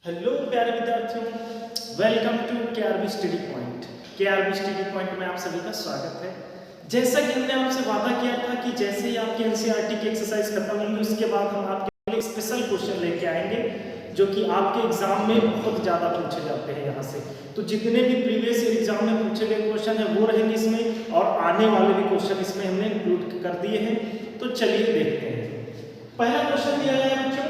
Hello प्यारे विद्यार्थियों, welcome to KRB study point. KRB study point में आप सभी का स्वागत है। जैसा कि हमने आपसे वादा किया था कि जैसे ही आपकी एनसीईआरटी की एक्सरसाइज खत्म होंगी उसके बाद हम आपके लिए स्पेशल क्वेश्चन लेके आएंगे जो कि आपके एग्जाम में बहुत ज़्यादा पूछे जाते हैं। यहाँ से तो जितने भी प्रीवियस ईयर एग्जाम में पूछे गए क्वेश्चन हैं वो रहेंगे इसमें, और आने वाले भी क्वेश्चन इसमें हमने इंक्लूड कर दिए हैं। तो चलिए देखते हैं। पहला क्वेश्चन दिया गया है बच्चों,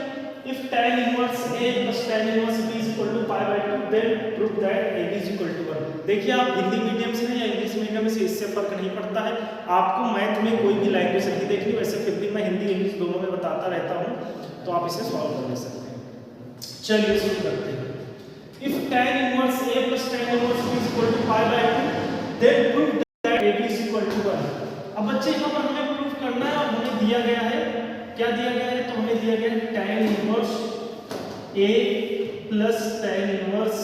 if tan inverse a plus tan inverse b is equal to pi by 2 then prove that ab is equal to 1। देखिए, आप हिंदी मीडियम से हैं या इंग्लिश मीडियम से इससे फर्क नहीं पड़ता है। आपको मैथ में कोई भी लैंग्वेज नहीं देखनी, वैसे फिर भी मैं हिंदी इंग्लिश दोनों में बताता रहता हूँ, तो आप इसे सॉल्व कर ले सकते हैं। चलिए शुरू करते हैं। if tan inverse a plus tan inverse b is equal to pi by 2 then prove that ab is equal to 1। अब बच्चे यहाँ पर हमें प्रूफ करना है और हमें दिया गया है, क्या दिया गया है, तो हमें दिया गया है tan inverse a plus tan inverse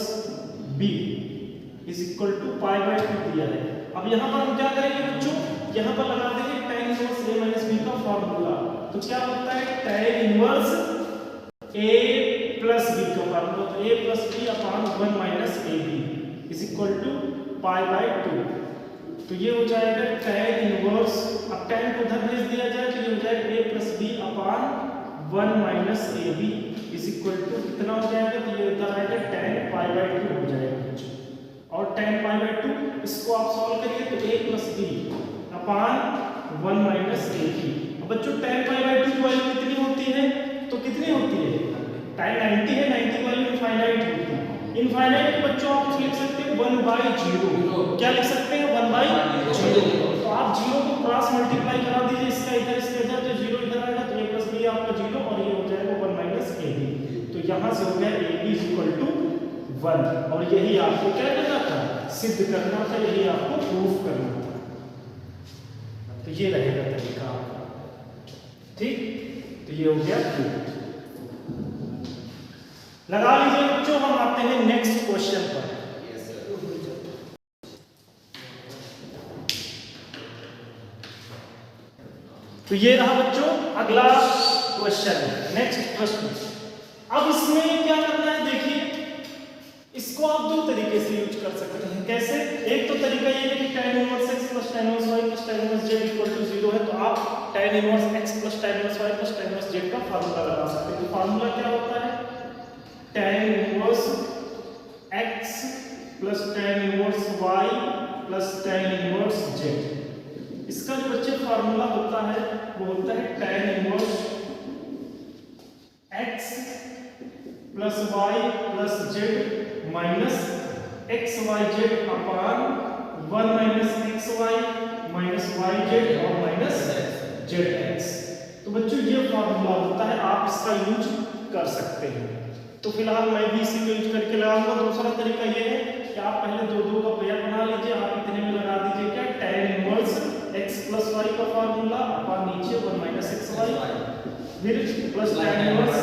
b is equal to pi by 2 दिया है। अब यहाँ पर हम क्या करेंगे बच्चों, यहाँ पर लगा देंगे tan inverse a minus b का फॉर्मूला। तो क्या होता है tan inverse a plus b का फॉर्मूला, तो a plus b upon 1 minus ab is equal to pi by 2। तो ये हो जाएगा tan इनवर्स, अब tan को उधर भेज दिया जाए तो ये हो जाएगा a plus b upon 1 minus ab is equal to कितना हो जाएगा, तो ये उधर आएगा tan पाई बाय 2 हो जाएगा बच्चों। और tan पाई बाय 2 इसको आप सॉल्व करिए तो a plus b upon 1 minus ab। अब बच्चों tan पाई बाय 2 की वैल्यू कितनी होती है, तो कितनी होती है, tan 90 है, 90 की वैल्यू इनफाइनाइट होती है। इनफाइनाइट बच्चों आप लिख सकते हैं 1/0, क्या लिख सकते हैं 1/0। तो आप 0 को क्रॉस मल्टीप्लाई करा दीजिए, इसका इधर इसके इधर, तो 0 इधर आएगा तो a प्लस b आपका 0 और ये हो जाएगा 1 माइनस ab। तो यहाँ से हो गया ab इज इक्वल टू 1, और यही आपको क्या करना था, सिद्ध करना था, यही आपको प्रूफ करना था। तो ये रहेगा तरीका आपका, ठीक। तो ये हो गया प्रूफ। लगा लीजिए बच्चों, हम आते हैं नेक्स्ट क्वेश्चन पर। तो ये रहा बच्चों अगला क्वेश्चन, नेक्स्ट प्रश्न। अब इसमें क्या करना है, देखिए इसको आप दो तरीके से यूज कर सकते हैं। कैसे, एक तो तरीका ये है कि tan inverse x plus tan inverse y plus tan inverse z equal to 0 है, तो आप tan inverse x plus tan inverse y plus tan inverse z का फार्मूला लगा सकते हैं। तो फार्मूला क्या होता है, tan inverse x plus tan inverse y plus tan inverse z। इसका जो बच्चे फार्मूला होता है वो होता है tan inverse x plus y plus z minus x y z upon 1 minus x y minus y z और माइनस जेड एक्स। तो बच्चों ये फार्मूला होता है, आप इसका यूज कर सकते हैं। तो फिलहाल मैं भी इसी को यूज करके लगाऊंगा। दूसरा तरीका ये है कि आप पहले दो का पेयर बना लीजिए, आप इतने में लगा दीजिए क्या, tan inverse x plus y का फार्मूला अपॉन नीचे 1 माइनस एक्स वाई फिर प्लस tan इनवर्स,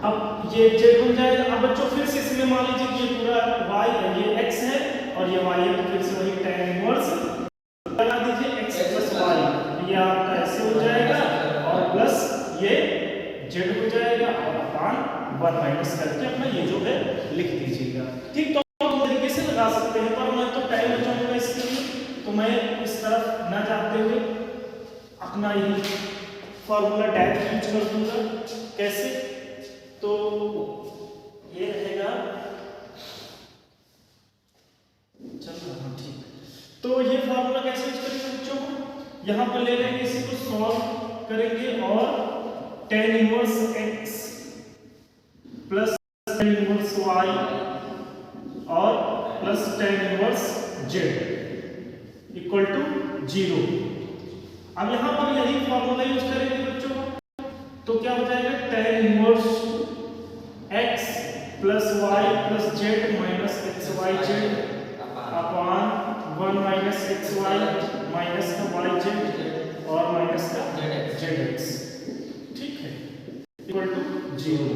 अब ये z बन जाएगा। अब बच्चों फिर से इसमें मान लीजिए कि ये पूरा y ये x है और ये y है, तो फिर से वही tan इनवर्स लगा दीजिए x प्लस y, ये आपका ऐसे हो जाएगा और प्लस ये z हो जाएगा और अपॉन 1 माइनस करके अपना ये जो है लिख दीजिएगा, ठीक। तो आप तरीके से लगा सकते हैं, पर मैं तो टाइम बचाऊंगा इसके लिए, तो मैं इस तरफ ना जाते हुए अपना ये फॉर्मूला डायरेक्ट यूज कर दूंगा। कैसे, तो ये रहेगा, चलो हाँ ठीक। तो ये फार्मूला कैसे यूज करेंगे बच्चों, यहाँ पर ले लेंगे, इसी को सॉल्व करेंगे और tan inverse x plus tan inverse y और plus tan inverse z equal to 0। अब यहाँ पर यही फार्मूला यूज करेंगे बच्चों, तो क्या हो जाएगा tan inverse x plus y plus z minus x y z upon 1 minus x y minus का वाई जेड और माइनस का जेड एक्स, ठीक है, इक्वल टू 0।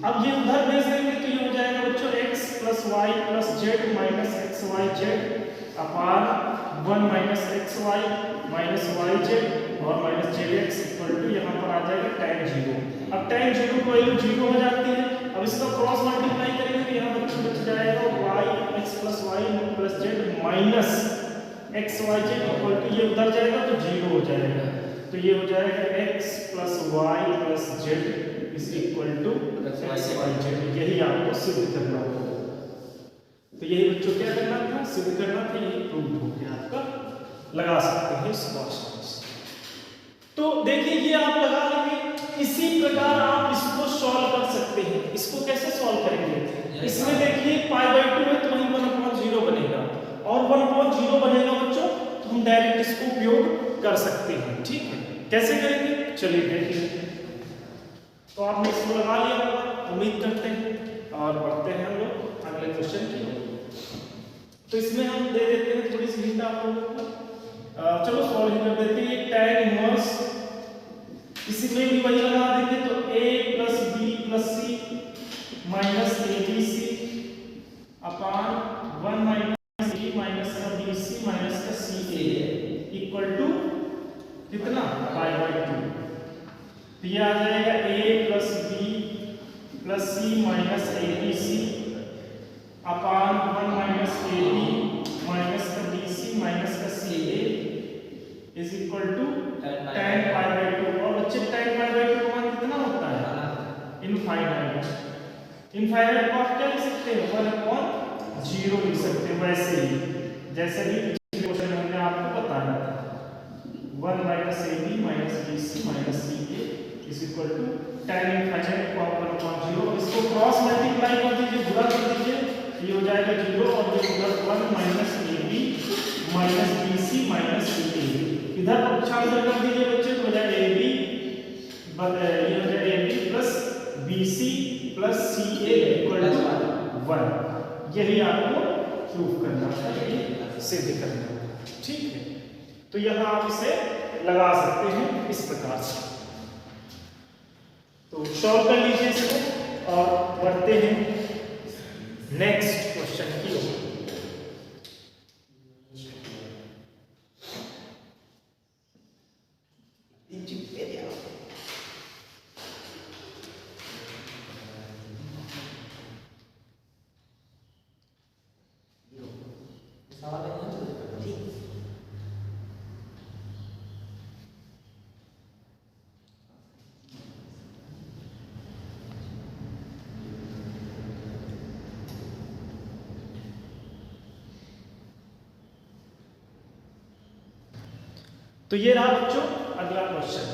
अब ये उधर भेज देंगे तो ये हो जाएगा बच्चों x plus y plus z minus x y z upon 1 minus x y minus y z और minus z x equal to यहाँ पर आ जाएगा tan 0। अब tan 0 की वैल्यू 0 हो जाती है। अब इसका क्रॉस मल्टीप्लाई करेंगे तो यहाँ बच जाएगा y x plus y plus z minus x y z equal to, ये उधर जाएगा तो 0 हो जाएगा, तो ये हो जाएगा x plus y plus z is equal to x y z. यही आपको सिद्ध करना होगा। तो यही बच्चों क्या करना था, सिद्ध करना था, यही प्रूव हो गया आपका, लगा सकते हैं इस क्वेश्चन से। तो देखिए ये आप लगा लेंगे, इसी प्रकार आप इसको सॉल्व कर सकते हैं। इसको कैसे सॉल्व करेंगे, इसमें देखिए π/2 है तो वहीं 1/0 बनेगा, और 1/0 बनेगा बच्चों तो हम डायरेक्ट इसको उपयोग कर सकते हैं। ठीक है, कैसे करेंगे चलिए देखिए। तो आपने इसको लगा लिया होगा उम्मीद करते हैं, और बढ़ते हैं हम लोग अगले क्वेश्चन की। तो इसमें हम दे देते हैं थोड़ी सी हिंट आप लोगों को, चलो सॉल्व ही कर देते हैं। tan इनवर्स, इसी में भी वही लगा देंगे, तो a plus b plus c minus abc upon 1 minus b minus का bc माइनस का ca इक्वल टू कितना π/2। तो ये आ जाएगा a plus b plus c minus abc upon 1 minus ab minus का bc माइनस का ca is equal to tan π/2। और बच्चे tan π/2 का मान कितना होता है, इनफाइनाइट। इनफाइनाइट को आप क्या लिख सकते हैं, 1/0 लिख सकते हैं, वैसे ही जैसे भी पिछले क्वेश्चन में हमने आपको बताया था। 1 minus ab minus bc minus ca is equal to tan infinite को आप 1/0, इसको क्रॉस मल्टीप्लाई कर दीजिए, गुणा कर दीजिए, ये हो जाएगा 0, और ये उधर 1 minus ab minus bc minus ca, इधर पक्षांतर कर दीजिए बच्चे, तो हो जाएगा ab, ये हो जाएगा ab plus bc plus ca equal to 1। यही आपको प्रूफ करना है, सिद्ध करना है। ठीक है, तो यहां आप इसे लगा सकते हैं इस प्रकार से। तो सॉल्व कर लीजिए इसको, और बढ़ते हैं नेक्स्ट क्वेश्चन की ओर। तो ये रहा बच्चों अगला क्वेश्चन।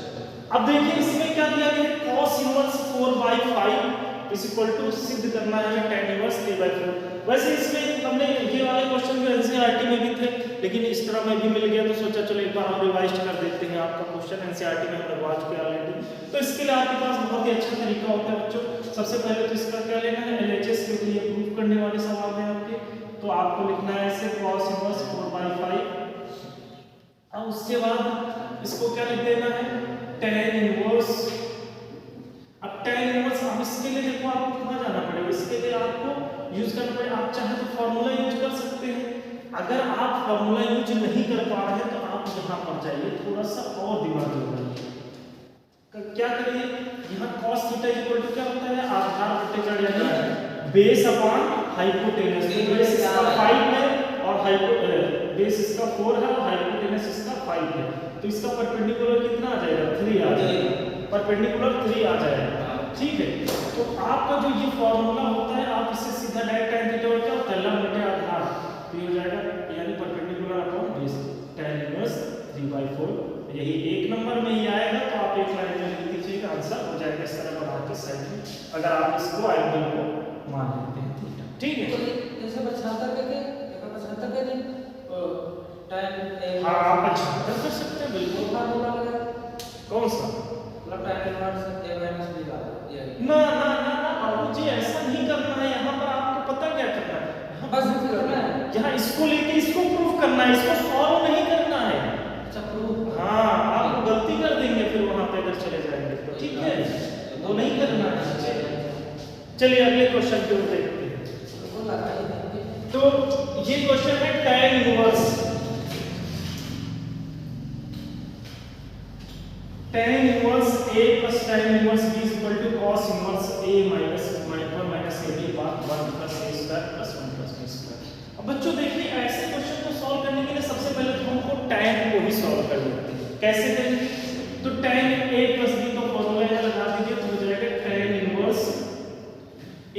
अब देखिए इसमें क्या दिया गया है, cos inverse 4/5 is equal to, सिद्ध करना है tan इनवर्स 3/4। वैसे इसमें हमने ये वाले क्वेश्चन भी एनसीईआरटी में भी थे, लेकिन इस तरह में भी मिल गया तो सोचा चलो एक बार हम रिवाइज कर देते हैं आपका क्वेश्चन। एनसीईआरटी में हमने बात किया ऑलरेडी, तो इसके लिए आपके पास बहुत ही अच्छा तरीका होता है बच्चों। सबसे पहले तो इसका क्या लेना है, एलएचएस के लिए प्रूफ करने वाले सवाल हैं आपके, तो आपको लिखना है ऐसे cos इनवर्स 4/5। अब उसके बाद इसको क्या लिख देना है, tan इनवर्स। अब tan इनवर्स, अब इसके लिए देखो आपको कहां जाना पड़ेगा, इसके लिए आपको यूज करना पड़ेगा। आप चाहे तो फार्मूला यूज कर सकते हैं, अगर आप फार्मूला यूज नहीं कर पा रहे हैं तो आप यहां पर जाइए, थोड़ा सा और दिमाग लगाइए। क्या करिए, यहां cos थीटा इक्वल टू क्या होता है, आधार बटे जड़ यानी बेस अपॉन हाइपोटेनस। बेस इसका 5 है और बेस इसका 4 है और हाइपोटेनस इसका 5 है, तो इसका परपेंडिकुलर कितना आ जाएगा, 3 आ जाएगा, परपेंडिकुलर 3 आ जाएगा। ठीक है, तो आपका जो ये फॉर्मूला होता है, आप इसे सीधा डायरेक्ट tan थीटा क्या होता है, लंब बटे आधार, तो ये हो जाएगा यानी perpendicular upon base tan inverse 3/4। यही एक नंबर में ही आएगा, तो आप एक लाइन में लिख दीजिएगा, आंसर हो जाएगा इस तरह बना के साइड में, अगर आप इसको एंगल को मान लेते हैं थीटा। ठीक है, तो जैसे 75 करके 75 कर दें टाइम, हां आप 75 कर सकते हैं बिल्कुल। फार्मूला लगा कौन सा, मतलब time inverse a minus b का ये ना ना ना ना बाबू जी ऐसा नहीं करना है। यहाँ पर आपको पता क्या करना है, बस करना है, यहाँ इसको लेके इसको प्रूफ करना है, इसको सॉल्व नहीं करना है। अच्छा प्रूफ, हाँ आप गलती कर देंगे फिर वहां पे अगर चले जाएंगे तो, ठीक है, वो नहीं करना है। चलिए अगले क्वेश्चन की ओर देखते हैं। तो ये क्वेश्चन है tan inverse. tan inverse a plus tan inverse b equal a minus 1 minus a b बात 1 plus a square plus 1 plus b square. अब बच्चों देखिए ऐसे क्वेश्चन को सॉल्व करने के लिए सबसे पहले तो हमको tan को ही सॉल्व कर लेते हैं। कैसे करेंगे? तो tan a प्लस b का फॉर्मूला यहाँ लगा दीजिए तो हो जाएगा tan inverse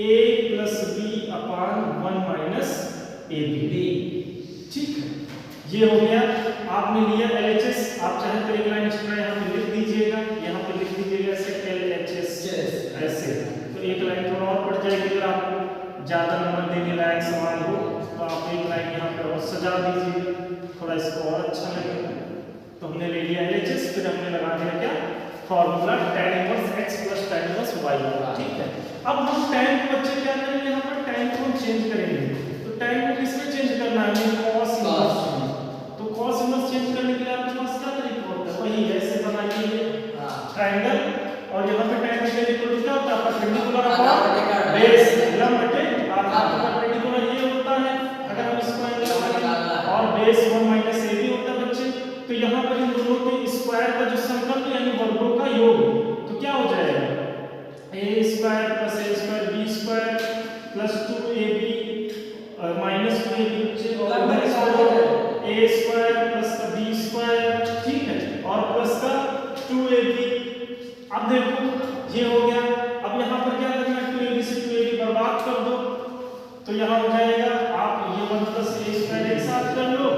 a plus b upon 1 minus a b. ठीक है, ये हो गया। आपने लिया LHS, आप चाहे तो एक लाइन एक्स्ट्रा यहाँ पे लिख दीजिएगा, यहाँ पे लिख दीजिएगा ऐसे LHS ऐसे, तो एक लाइन थोड़ा और बढ़ जाएगी। अगर आपको ज्यादा नंबर देने लायक सवाल हो तो आप एक लाइन यहाँ पे और सजा दीजिएगा, थोड़ा इसको और अच्छा लगेगा। तो हमने ले लिया LHS, फिर हमने लगा दिया क्या formula tan inverse x plus tan inverse y। ठीक है, अब हम tan को बच्चे क्या करेंगे, यहाँ पर tan को हम चेंज करेंगे। तो tan को किसमें चेंज करना है? cos inverse. तो cos इनवर्स चेंज करने के लिए आपके पास क्या तरीका होता है? वही ऐसे बनाइए ट्रायंगल, और यहाँ पे tan के इक्वल क्या होता है? परपेंडिकुलर अपॉन बेस, लंब बटे आधा। परपेंडिकुलर ये होता है अगर हम इसको एंगल लगाएं, और बेस 1 माइनस ए बी होता है बच्चे। तो यहाँ पर इन दोनों के स्क्वायर का जो समकक्ष यानी वर्गों का योग, तो क्या हो जाएगा? a square plus a square b square plus 2ab minus 2ab बच्चे, और a square plus b square. ठीक है, और प्लस का 2ab। अब देखो ये हो गया। अब यहाँ पर क्या करना है? 2ab से 2ab बर्बाद कर दो, तो यहाँ हो जाएगा आप ये 1 प्लस a स्क्वायर एक साथ कर लो,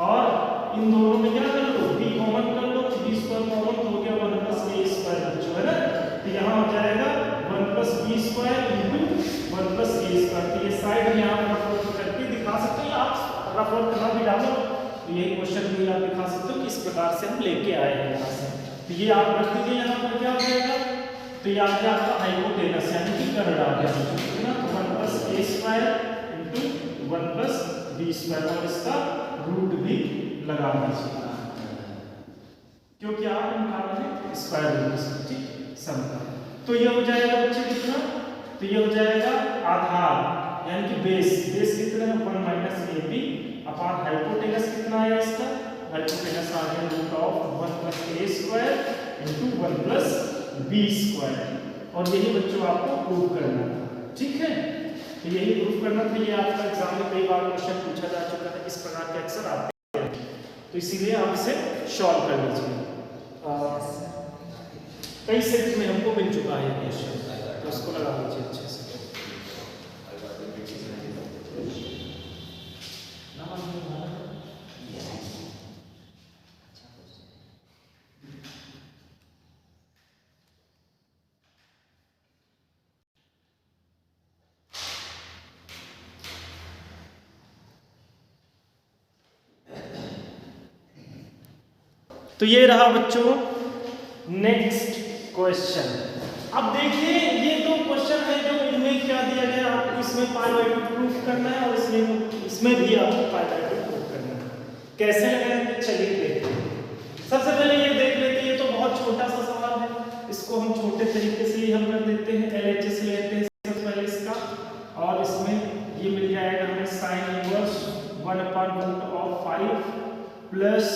और इन दोनों में क्या कर लो? b कॉमन कर लो, b स्क्वायर कॉमन तो हो गया 1 प्लस a स्क्वायर बच्चों, है ना? तो यहाँ हो जाएगा 1 plus b square into 1 plus a square. तो ये साइड में आप रफ वर्क करके दिखा सकते हैं, आप रफ वर्क करना भी डालो तो यही क्वेश्चन भी आप दिखा सकते हो कि इस प्रकार से हम लेके आए हैं यहाँ से। तो ये आप रख दीजिए, यहाँ पर क्या हो जाएगा? तो ये आ गया आपका हाइपोटेनस यानी कि कर्ड आ गया, है ना? तो 1 plus a square into 1 plus b square, और इसका रूट भी लगा दीजिए क्योंकि आप निकाल रहे हैं स्क्वायर रूट। ठीक, सम का। तो ये हो जाएगा बच्चे कितना? तो ये हो जाएगा आधार यानी कि बेस। बेस कितना है? 1 minus a b upon hypotenuse कितना है इसका? हाइपोटेनस आ गया root of 1 plus a square into 1 plus b square. और यही बच्चों आपको प्रूव करना था। ठीक है, तो यही प्रूव करना था। ये आपका एग्जाम में कई बार क्वेश्चन पूछा जा चुका है, इस प्रकार के अक्सर आते हैं, तो इसीलिए आप इसे सॉल्व कर लीजिए। कई सेट में हमको मिल चुका है क्वेश्चन, तो उसको लगा लीजिए अच्छे से। तो ये रहा बच्चों नेक्स्ट क्वेश्चन। अब देखिए ये दो क्वेश्चन है जो इनमें क्या दिया गया, आपको इसमें पाइवैट प्रूफ करना है और इसमें भी आपको पाइवैट प्रूफ करना है। कैसे लगाएंगे चलिए देखते हैं। सबसे पहले ये देख लेते हैं, ये तो बहुत छोटा सा सवाल है, इसको हम छोटे तरीके से ही हल कर देते हैं। LHS लेते हैं सबसे पहले इसका, और इसमें ये मिल जाएगा हमें sine inverse 1/√5 plus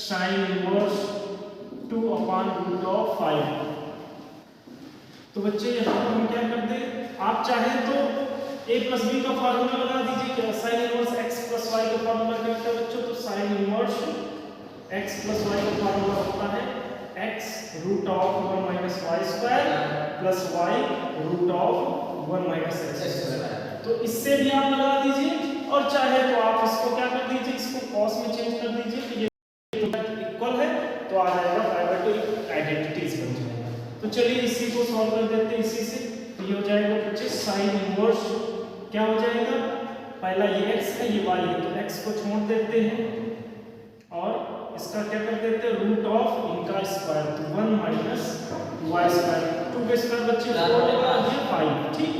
sine inverse 2/√5। तो बच्चे यहाँ पर हम क्या करते हैं, आप चाहें तो a प्लस b का फार्मूला लगा दीजिए। क्या sine inverse x plus y का फार्मूला क्या होता है बच्चों? तो sine inverse x plus y का फार्मूला होता है x root of 1 minus y square plus y root of 1 minus x square. तो इससे भी आप लगा दीजिए, और चाहे तो आप इसको क्या कर दीजिए, इसको cos में चेंज कर दीजिए, तो ये इक्वल है तो आ जाएगा पाइवैट आइडेंटिटीज बन जाएगा। तो चलिए इसी को सॉल्व कर देते हैं इसी से। तो ये हो जाएगा बच्चे साइन इनवर्स क्या हो जाएगा, पहला ये x है ये y है, तो x को छोड़ देते हैं और इसका क्या कर देते हैं रूट ऑफ इनका स्क्वायर, तो 1 माइनस y स्क्वायर। 2 के स्क्वायर बच्चे 4 लगा दिया 5। ठीक,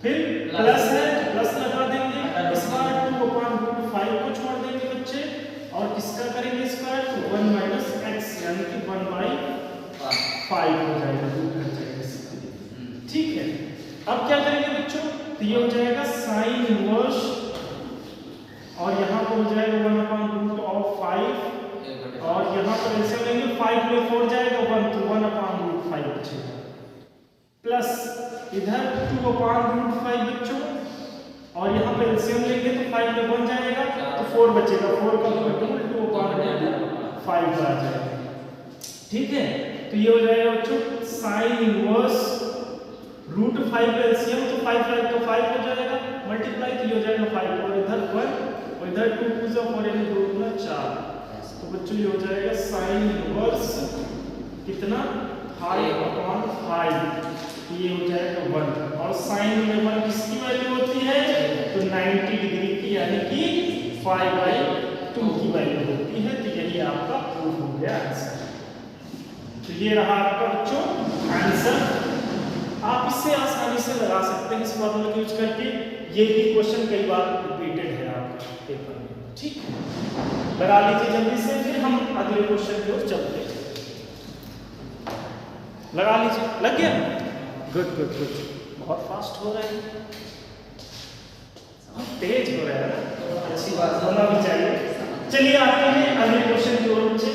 फिर प्लस है प्लस लगा देंगे, इस बार 2/5 को छोड़ देंगे बच्चे, और किसका करेंगे स्क्वायर, तो 1 माइनस x यानी कि 1/5 हो जाएगा, रूट हट जाएगा इसका। ठीक है, अब क्या करेंगे बच्चों, तो ये हो जाएगा साइन इनवर्स, और यहाँ पर हो जाएगा 1/√5, और यहाँ पर ऐसे लेंगे 5 में 4 जाएगा 1, तो 1/√5 बचेगा। प्लस इधर 2/√5 बच्चों, और यहाँ पे एलसीएम लेंगे तो 5 में बन जाएगा तो 4 बचेगा, 4 का मल्टीपल 2/5 आ जाएगा। ठीक है, तो ये हो जाएगा बच्चों साइन इनवर्स √5 एलसीएम, तो 5 तो 5 हो जाएगा, मल्टीप्लाई तो ये हो जाएगा 5, और इधर 1 और इधर 2 2 से 4 यानी 2 गुना 4, तो बच्चों ये हो जाएगा साइन इनवर्स कितना 5/5, ये हो जाएगा 1, और साइन में 1 किसकी वैल्यू होती है तो 90 डिग्री की, यानी कि 5/2 की वैल्यू होती है। तो यही आपका प्रूफ हो गया आंसर। तो ये रहा आपका बच्चों आंसर। आप इससे आसानी से लगा सकते हैं इस फॉर्मूले को यूज करके। ये भी क्वेश्चन कई बार रिपीटेड है आपका पेपर में। ठीक है, लगा लीजिए जल्दी से, फिर हम अगले क्वेश्चन की ओर चलते हैं। लगा लीजिए, लग गया? गुड गुड गुड, बहुत फास्ट हो रहा है, बहुत तेज हो रहा है ना, अच्छी बात होना भी चाहिए। चलिए आते हैं अगले क्वेश्चन की ओर। बच्चे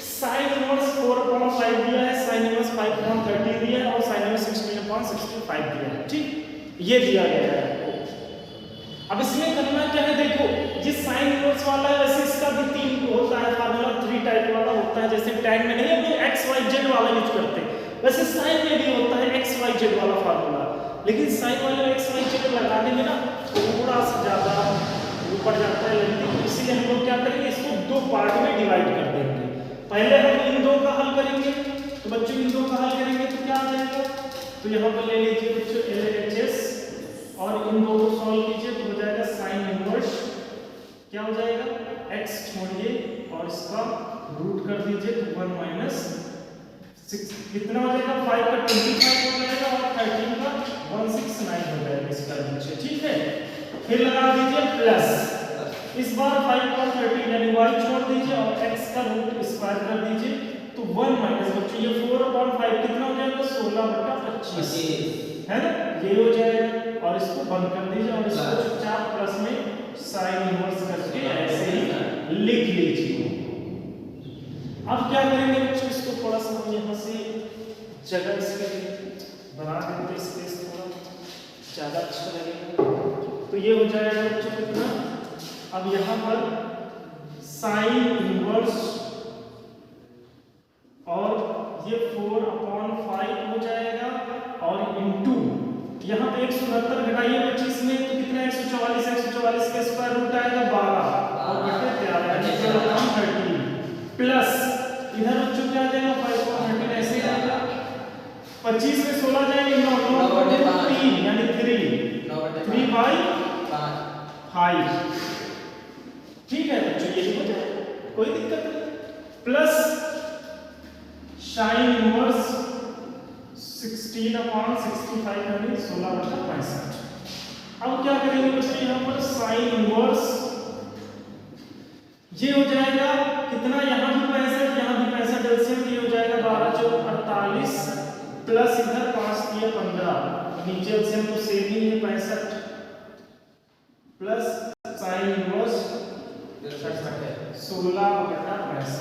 साइन इनवर्स 4/5 दिया है, साइन इनवर्स 5/30 दिया है, और साइन इनवर्स 16/65 दिया है। ठीक, ये दिया गया है। अब इसमें करना क्या है, देखो जिस साइन इनवर्स वाला है वैसे इसका भी 3 होता है फार्मूला, 3 टाइप वाला होता है। जैसे टैन में नहीं है हम x y z वाला यूज करते हैं, वैसे साइन में भी होता है x y z वाला फार्मूला, लेकिन साइन वाले x y z लगाने में ना थोड़ा सा ज्यादा ऊपर जाता है लेंथ, तो इसीलिए हम लोग क्या करेंगे, इसको 2 पार्ट में डिवाइड कर देंगे। पहले हम इन 2 का हल करेंगे, तो बच्चों इन 2 का हल करेंगे तो क्या आ जाएगा, तो यहाँ पर ले लीजिए बच्चों LHS, और इन 2 को सॉल्व कीजिए तो हो जाएगा साइन इनवर्स, क्या हो जाएगा x छोड़िए और इसका रूट कर दीजिए तो 1 - 6 कितना हो जाएगा, 5 का 25 हो जाएगा, और 13 का 169 हो जाएगा इसका नीचे। ठीक है, फिर लगा दीजिए प्लस, इस बार 5/13 यानी y छोड़ दीजिए और x का रूट स्क्वायर कर दीजिए, तो 1 माइनस बच्चों ये 4/5 कितना हो जाएगा 16/25 है ना, ये हो जाएगा, और इसको बंद कर दीजिए और इसको चुपचाप प्लस में साइन इनवर्स करके ऐसे ही लिख लीजिए। अब क्या करेंगे बच्चों, इसको थोड़ा सा हम यहाँ से जगह इसके बना देते हैं, स्पेस थोड़ा ज्यादा अच्छा लगेगा। तो ये हो जाएगा बच्चों कितना, अब यहाँ पर साइन इनवर्स और ये 4/5 हो जाएगा, और इनटू यहाँ पे 169 घटाइए 25 में तो कितना 144, 144 का स्क्वायर रूट आएगा 12 और बटे 13 प्लस इधर बच्चों क्या आ जाएगा 5/13 ऐसे ही आएगा, 25 में 16 जाएंगे 9/3 यानी 3/5। ठीक है बच्चों, ये हो जाएगा, कोई दिक्कत नहीं। प्लस साइन इनवर्स 16/65 यानी 16/65। अब क्या करेंगे बच्चों, यहाँ पर साइन इनवर्स ये हो जाएगा कितना, यहाँ भी 65 यहाँ भी 65 एलसीएम, ये हो जाएगा 12 × 48 प्लस इधर 5 × 15, नीचे एलसीएम तो सेम ही है 65 प्लस साइन इनवर्स 16/65,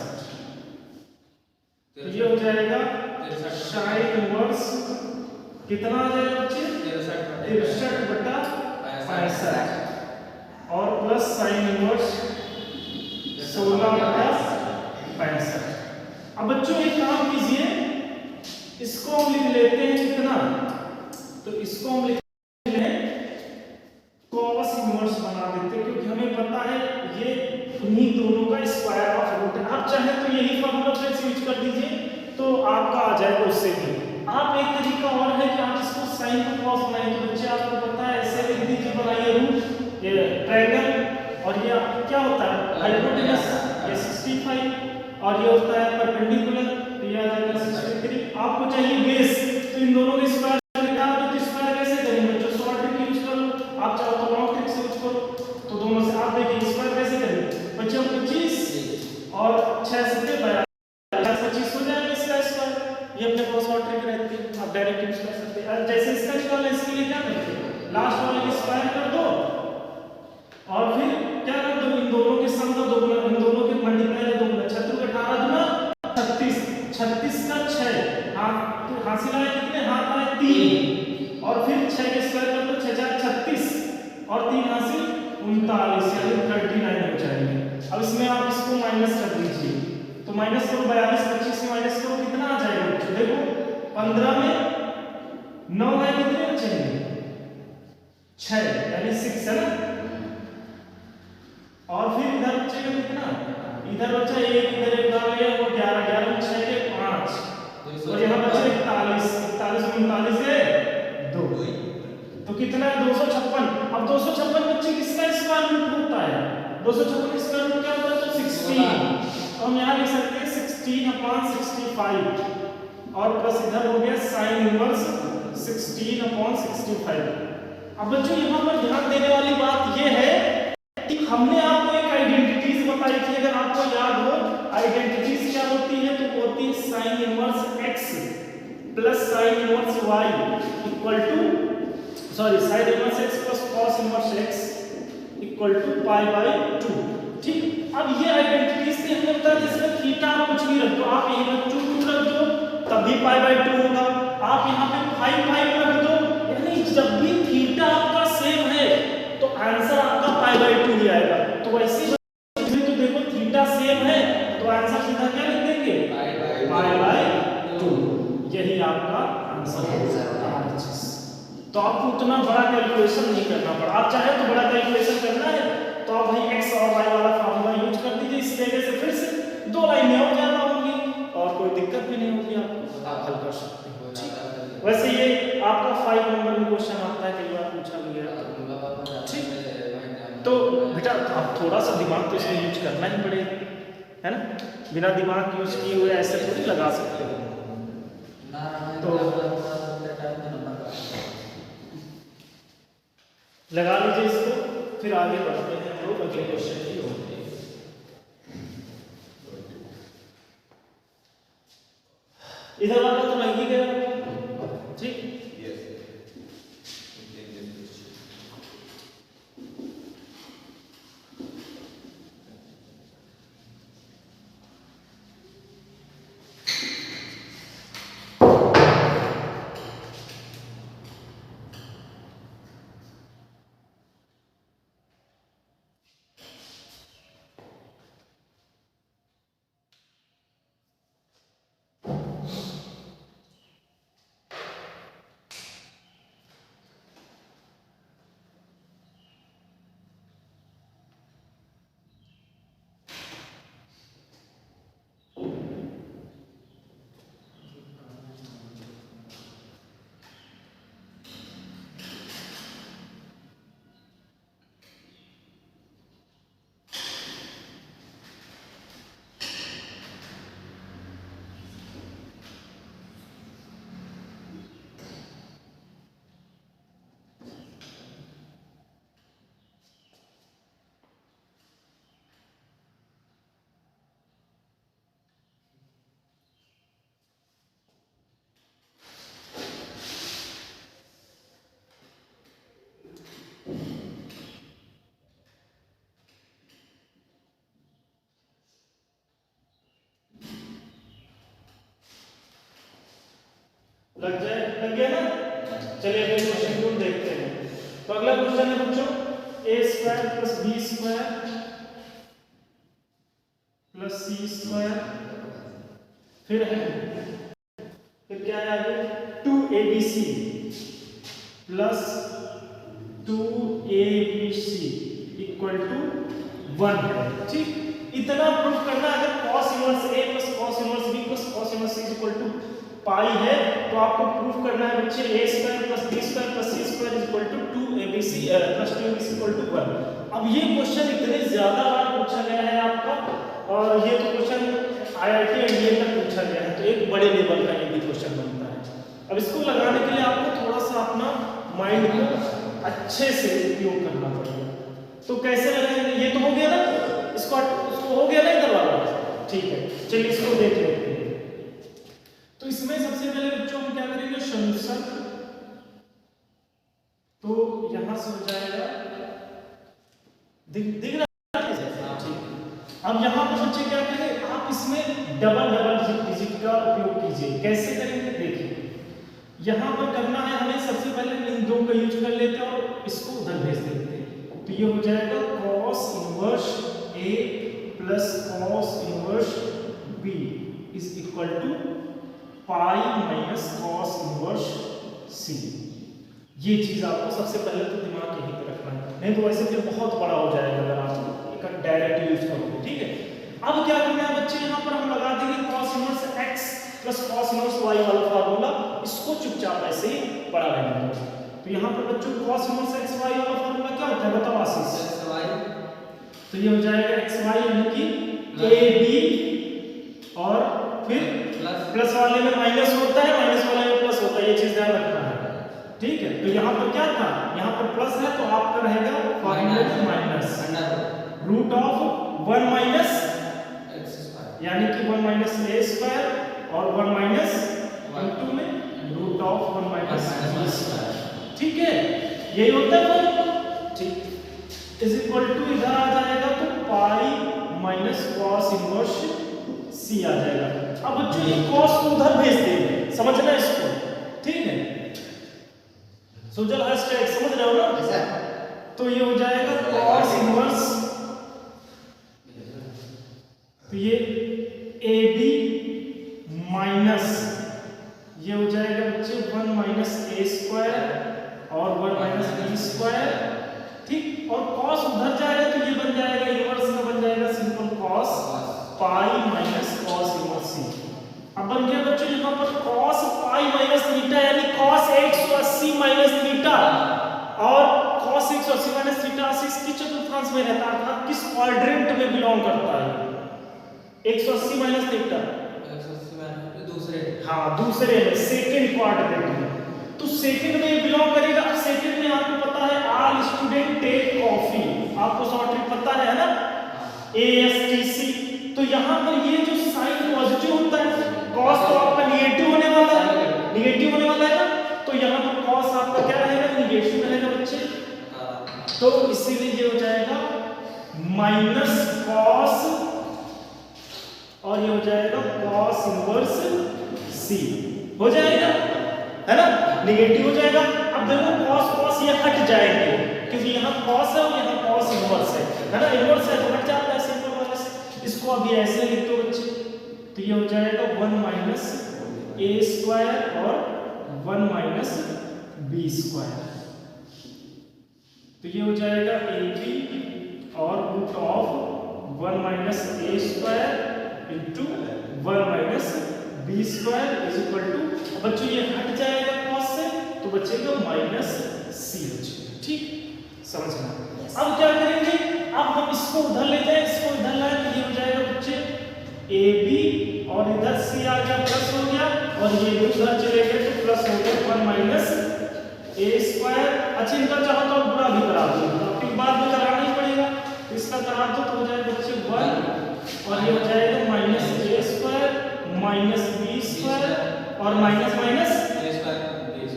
ये हो जाएगा साइन इनवर्स कितना आ जाएगा बच्चे 63/65 और प्लस साइन इनवर्स 16/65। अब बच्चों एक काम कीजिए, इसको हम लिख लेते हैं कितना, तो इसको हम लिख लेते हैं कॉस इनवर्स बना देते हैं, क्योंकि हमें पता है ये इन्हीं दोनों का स्क्वायर ऑफ रूट है। आप चाहे तो यही फॉर्मूला फिर से यूज कर दीजिए तो आपका आ जाएगा उससे भी। आप एक तरीका और है कि आप इसको साइन को कॉस बनाएंगे, तो बच्चे आपको पता है ऐसे लिख दीजिए, बनाइए रूट ये ट्रायंगल, और ये क्या होता है हाइपोटेनस ये 65 और ये होता है परपेंडिकुलर, तो ये आ जाएगा 63। आपको चाहिए बेस, तो इन दोनों के स्क्वायर निकाल दो, तो स्क्वायर कैसे करेंगे बच्चों, शॉर्ट ट्रिक यूज करो, आप चाहो तो लॉन्ग ट्रिक से यूज करो, तो दोनों से आप देखिए स्क्वायर कैसे करेंगे बच्चों, 25 और 6 से 25 हो जाएगा इसका स्क्वायर, ये अपने पास शॉर्ट ट्रिक रहती है, आप डायरेक्ट यूज कर सकते हैं। जैसे इसका निकालना है, इसके लिए क्या करते हैं, लास्ट वाले की स्क्वायर कर दो और फिर क्या कर दो, इन दोनों के सम का 2 गुना, इन दोनों के मल्टीप्लाई का 2 गुना, 36 का 18 गुना 36, 36 का 6 हाथ हासिल आए कितने, हाथ आए 3 और फिर 6 के स्क्वायर कर दो 6 4 36 और 3 हासिल 39 यानी 39 हो जाएंगे। अब इसमें आप इसको माइनस कर दीजिए तो माइनस करो 42 25 से माइनस करो कितना आ जाएगा बच्चों देखो 15 में 9 है कितने बचेंगे 6 यानी 6 है ना और फिर इधर बचेगा कितना इधर बचा 1 इधर 1 डाल लिया वो 11 11 में 6 के 5 और यहाँ बचा 41 41 39 है 2 तो कितना है 256। अब 256 बच्चे किसका स्क्वायर रूट होता है 256 स्क्वायर रूट क्या होता है तो 16 तो हम यहाँ लिख सकते हैं 16/65 और प्लस इधर हो गया sin इनवर्स 16/65। अब बच्चों यहाँ पर ध्यान देने वाली बात यह है कि हमने आपको एक आइडेंटिटीज बताई थी अगर आपको याद हो आइडेंटिटीज क्या होती है तो होती है sin inverse x plus sin inverse y equal to sin inverse x plus cos inverse x equal to π/2। ठीक अब ये आइडेंटिटीज से हमने बता दिया इसमें थीटा आप कुछ भी रख दो आप यहीं पर 2 रख दो तब भी π/2 होगा आप यहाँ पे 5 रख दो यानी जब भी थीटा आपका सेम है तो आंसर आपका π/2 ही आएगा। तो वैसे ही तो देखो थीटा सेम है तो आंसर सीधा क्या लिख देंगे π/2 यही आपका आंसर है। तो आपको उतना बड़ा कैलकुलेशन नहीं करना पड़ा आप चाहे तो बड़ा कैलकुलेशन करना है तो आप भाई x और y वाला फार्मूला यूज कर दीजिए इस जगह से फिर से 2 लाइनें और ज्यादा होंगी और कोई दिक्कत भी नहीं होगी आपको आप हल कर सकते हैं। वैसे ये आपका 5 नंबर में क्वेश्चन आता है कई बार पूछा गया ठीक तो बेटा आप थोड़ा सा दिमाग तो इसमें यूज करना ही पड़ेगा है ना बिना दिमाग यूज किए हुए ऐसे थोड़ी लगा सकते हो तो लगा लीजिए इसको फिर आगे बढ़ते हैं हम लोग अगले क्वेश्चन की ओर। इधर वाला तो लग ही गया ठीक लग गया ना चलिए अगले क्वेश्चन को देखते हैं। तो अगला क्वेश्चन है बच्चों a² + b² + c² फिर क्या है आगे 2abc + 2abc = 1 है ठीक इतना प्रूफ करना अगर cos inverse a + cos inverse b + cos inverse c = पाई है तो आपको प्रूफ करना है बच्चे a² + b² + c² = 2abc + 2abc = 1। अब ये क्वेश्चन इतने ज्यादा बार पूछा गया है आपका और ये तो क्वेश्चन IIT एनडीए तक पूछा गया है तो एक बड़े लेवल का ये भी क्वेश्चन बनता है। अब इसको लगाने के लिए आपको थोड़ा सा अपना माइंड को अच्छे से उपयोग करना पड़ेगा। तो कैसे लगाएंगे ये तो हो गया ना इसको हो गया ना इधर वाला ठीक है चलिए इसको देख लेते हैं। तो इसमें सबसे पहले बच्चों हम क्या करेंगे शंशक तो यहां से हो जाएगा दिख रहा है ठीक। अब यहां पर बच्चे क्या करें आप इसमें डबल डिजिट का उपयोग कीजिए कैसे करेंगे देखिए यहाँ पर करना है हमें, सबसे पहले इन दो का यूज कर लेते हैं और इसको उधर भेज देते हैं। तो ये हो जाएगा cos inverse A plus cos inverse B is equal to pi minus cos inverse C। ये चीज आपको सबसे पहले तो दिमाग यहीं पे रखना है, नहीं तो वैसे फिर बहुत बड़ा हो जाएगा अगर आप इसका डायरेक्ट यूज करोगे। ठीक है, अब क्या करना है बच्चे, यहाँ पर हम लगा देंगे cos inverse x plus cos inverse y वाला फार्मूला, इसको चुपचाप ऐसे ही पढ़ा रहने दो। तो यहाँ पर बच्चों cos इनवर्स x y वाला फार्मूला क्या होता है बताओ आशीष? तो ये हो जाएगा xy यानी कि ab और फिर प्लस वाले में माइनस होता है, माइनस वाले में प्लस होता है, ये चीज ध्यान रखना है। ठीक है, तो यहाँ पर क्या था, यहाँ पर प्लस है तो आपका रहेगा फार्मूला में माइनस रूट ऑफ 1 माइनस यानी कि 1 माइनस a स्क्वायर और 1 माइनस इंटू में root of 1 minus b square. ठीक है, यही होता है। ठीक, इज इक्वल टू इधर आ जाएगा तो पाई माइनस cos इनवर्स c आ जाएगा। अब बच्चों ये cos को उधर भेज देंगे, समझना इसको। ठीक है, सुजल हैशटैग समझ रहे हो ना? तो ये हो जाएगा cos इनवर्स, तो ये AB माइनस ये हो जाएगा बच्चे 1 माइनस a स्क्वायर और 1 माइनस b स्क्वायर। ठीक, और cos उधर जाएगा तो ये बन जाएगा इनवर्स में बन जाएगा सिंपल cos पाई माइनस cos इनवर्स c। अब बन गया बच्चों यहाँ पर cos पाई माइनस थीटा यानी cos 180 माइनस थीटा और cos 180 माइनस थीटा किस चतुर्थांश में रहता है, अर्थात किस क्वाड्रेंट में बिलोंग करता है? 180 माइनस थीटा 180 माइनस दूसरे, हाँ दूसरे में सेकंड क्वाड्रेंट में, तो सेकंड में बिलोंग करेगा। अब सेकंड में आपको पता है ऑल स्टूडेंट टेक कॉफी, आपको शॉर्ट ट्रिक पता है ना, ASTC। तो यहाँ पर ये जो साइन पॉजिटिव होता है, cos तो आपका निगेटिव होने वाला है, निगेटिव होने वाला है ना, तो यहाँ पर cos आपका क्या रहेगा, निगेटिव रहेगा बच्चे। तो इसीलिए ये हो जाएगा माइनस cos और ये हो जाएगा cos इनवर्स c हो जाएगा, है ना, निगेटिव हो जाएगा। अब देखो cos cos ये हट जाएंगे क्योंकि यहाँ cos है और यहाँ cos इनवर्स है ना, इनवर्स है तो हट जाता है सिंपल वाला से। इसको अभी ऐसे लिख दो बच्चे, तो ये हो जाएगा 1 माइनस a स्क्वायर और 1 माइनस b स्क्वायर। तो ये हो जाएगा ab और root of 1 minus a square into 1 minus b square is equal to, बच्चों ये हट जाएगा cos से तो बचेगा माइनस c बचेगा। ठीक, समझना। अब क्या करेंगे, अब हम इसको उधर ले जाए, इसको इधर लाए तो ये हो जाएगा बच्चे ab और इधर c आ गया प्लस हो गया और ये उधर चले गए तो प्लस हो गया 1 माइनस a स्क्वायर। अच्छा इनका चाहो तो पूरा भी करा दो, तो एक बार में कराना ही पड़ेगा, तो इसका करा दो तो हो जाएगा बच्चे 1 और ये हो जाएगा minus a square minus b square और माइनस माइनस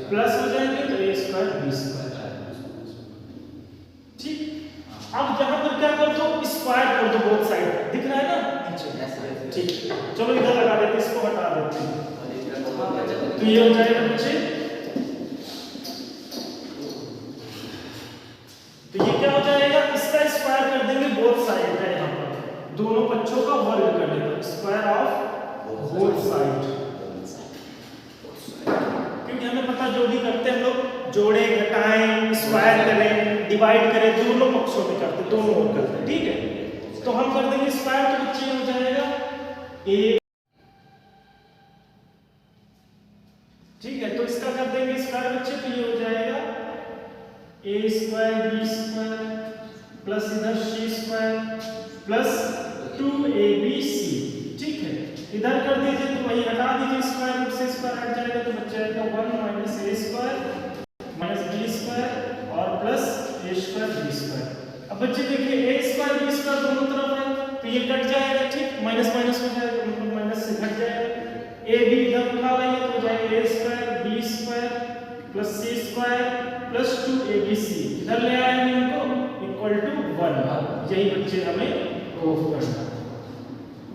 प्लस हो जाएंगे तो a स्क्वायर b स्क्वायर। ठीक, अब यहाँ पर क्या कर दो, स्क्वायर कर दो बोथ साइड, दिख रहा है ना नीचे। ठीक, चलो इधर लगा देते, इसको हटा देते हैं, तो ये हो जाएगा बच्चे, तो ये क्या हो जाएगा, इसका स्क्वायर कर देंगे बोथ साइड का, यहाँ पर दोनों पक्षों का वर्ग कर देंगे, स्क्वायर ऑफ बोथ साइड। क्योंकि हमें पता जो भी करते हैं हम लोग जोड़े घटाएं स्क्वायर करें डिवाइड करें दोनों पक्षों में करते, दोनों ओर करते हैं। ठीक है, तो हम कर देंगे स्क्वायर, तो बच्चे हो जाएगा a। ठीक है, तो इसका कर देंगे स्क्वायर बच्चे, तो ये हो जाएगा a square b square plus इधर c स्क्वायर प्लस 2abc। ठीक है, इधर कर दीजिए तो वही हटा दीजिए, स्क्वायर रूट से स्क्वायर हट जाएगा तो बच जाएगा 1 minus a square minus b square और plus a square b square. अब बच्चे देखिए a स्क्वायर b स्क्वायर दोनों तरफ है तो ये कट जाएगा। ठीक, माइनस माइनस हो जाएगा, मतलब माइनस से घट जाएगा, a b इधर उठा लाइए तो हो जाएगा a square b square plus c square plus 2abc, इधर ले आएंगे इनको इक्वल टू 1। यही बच्चे हमें प्रूफ करना है,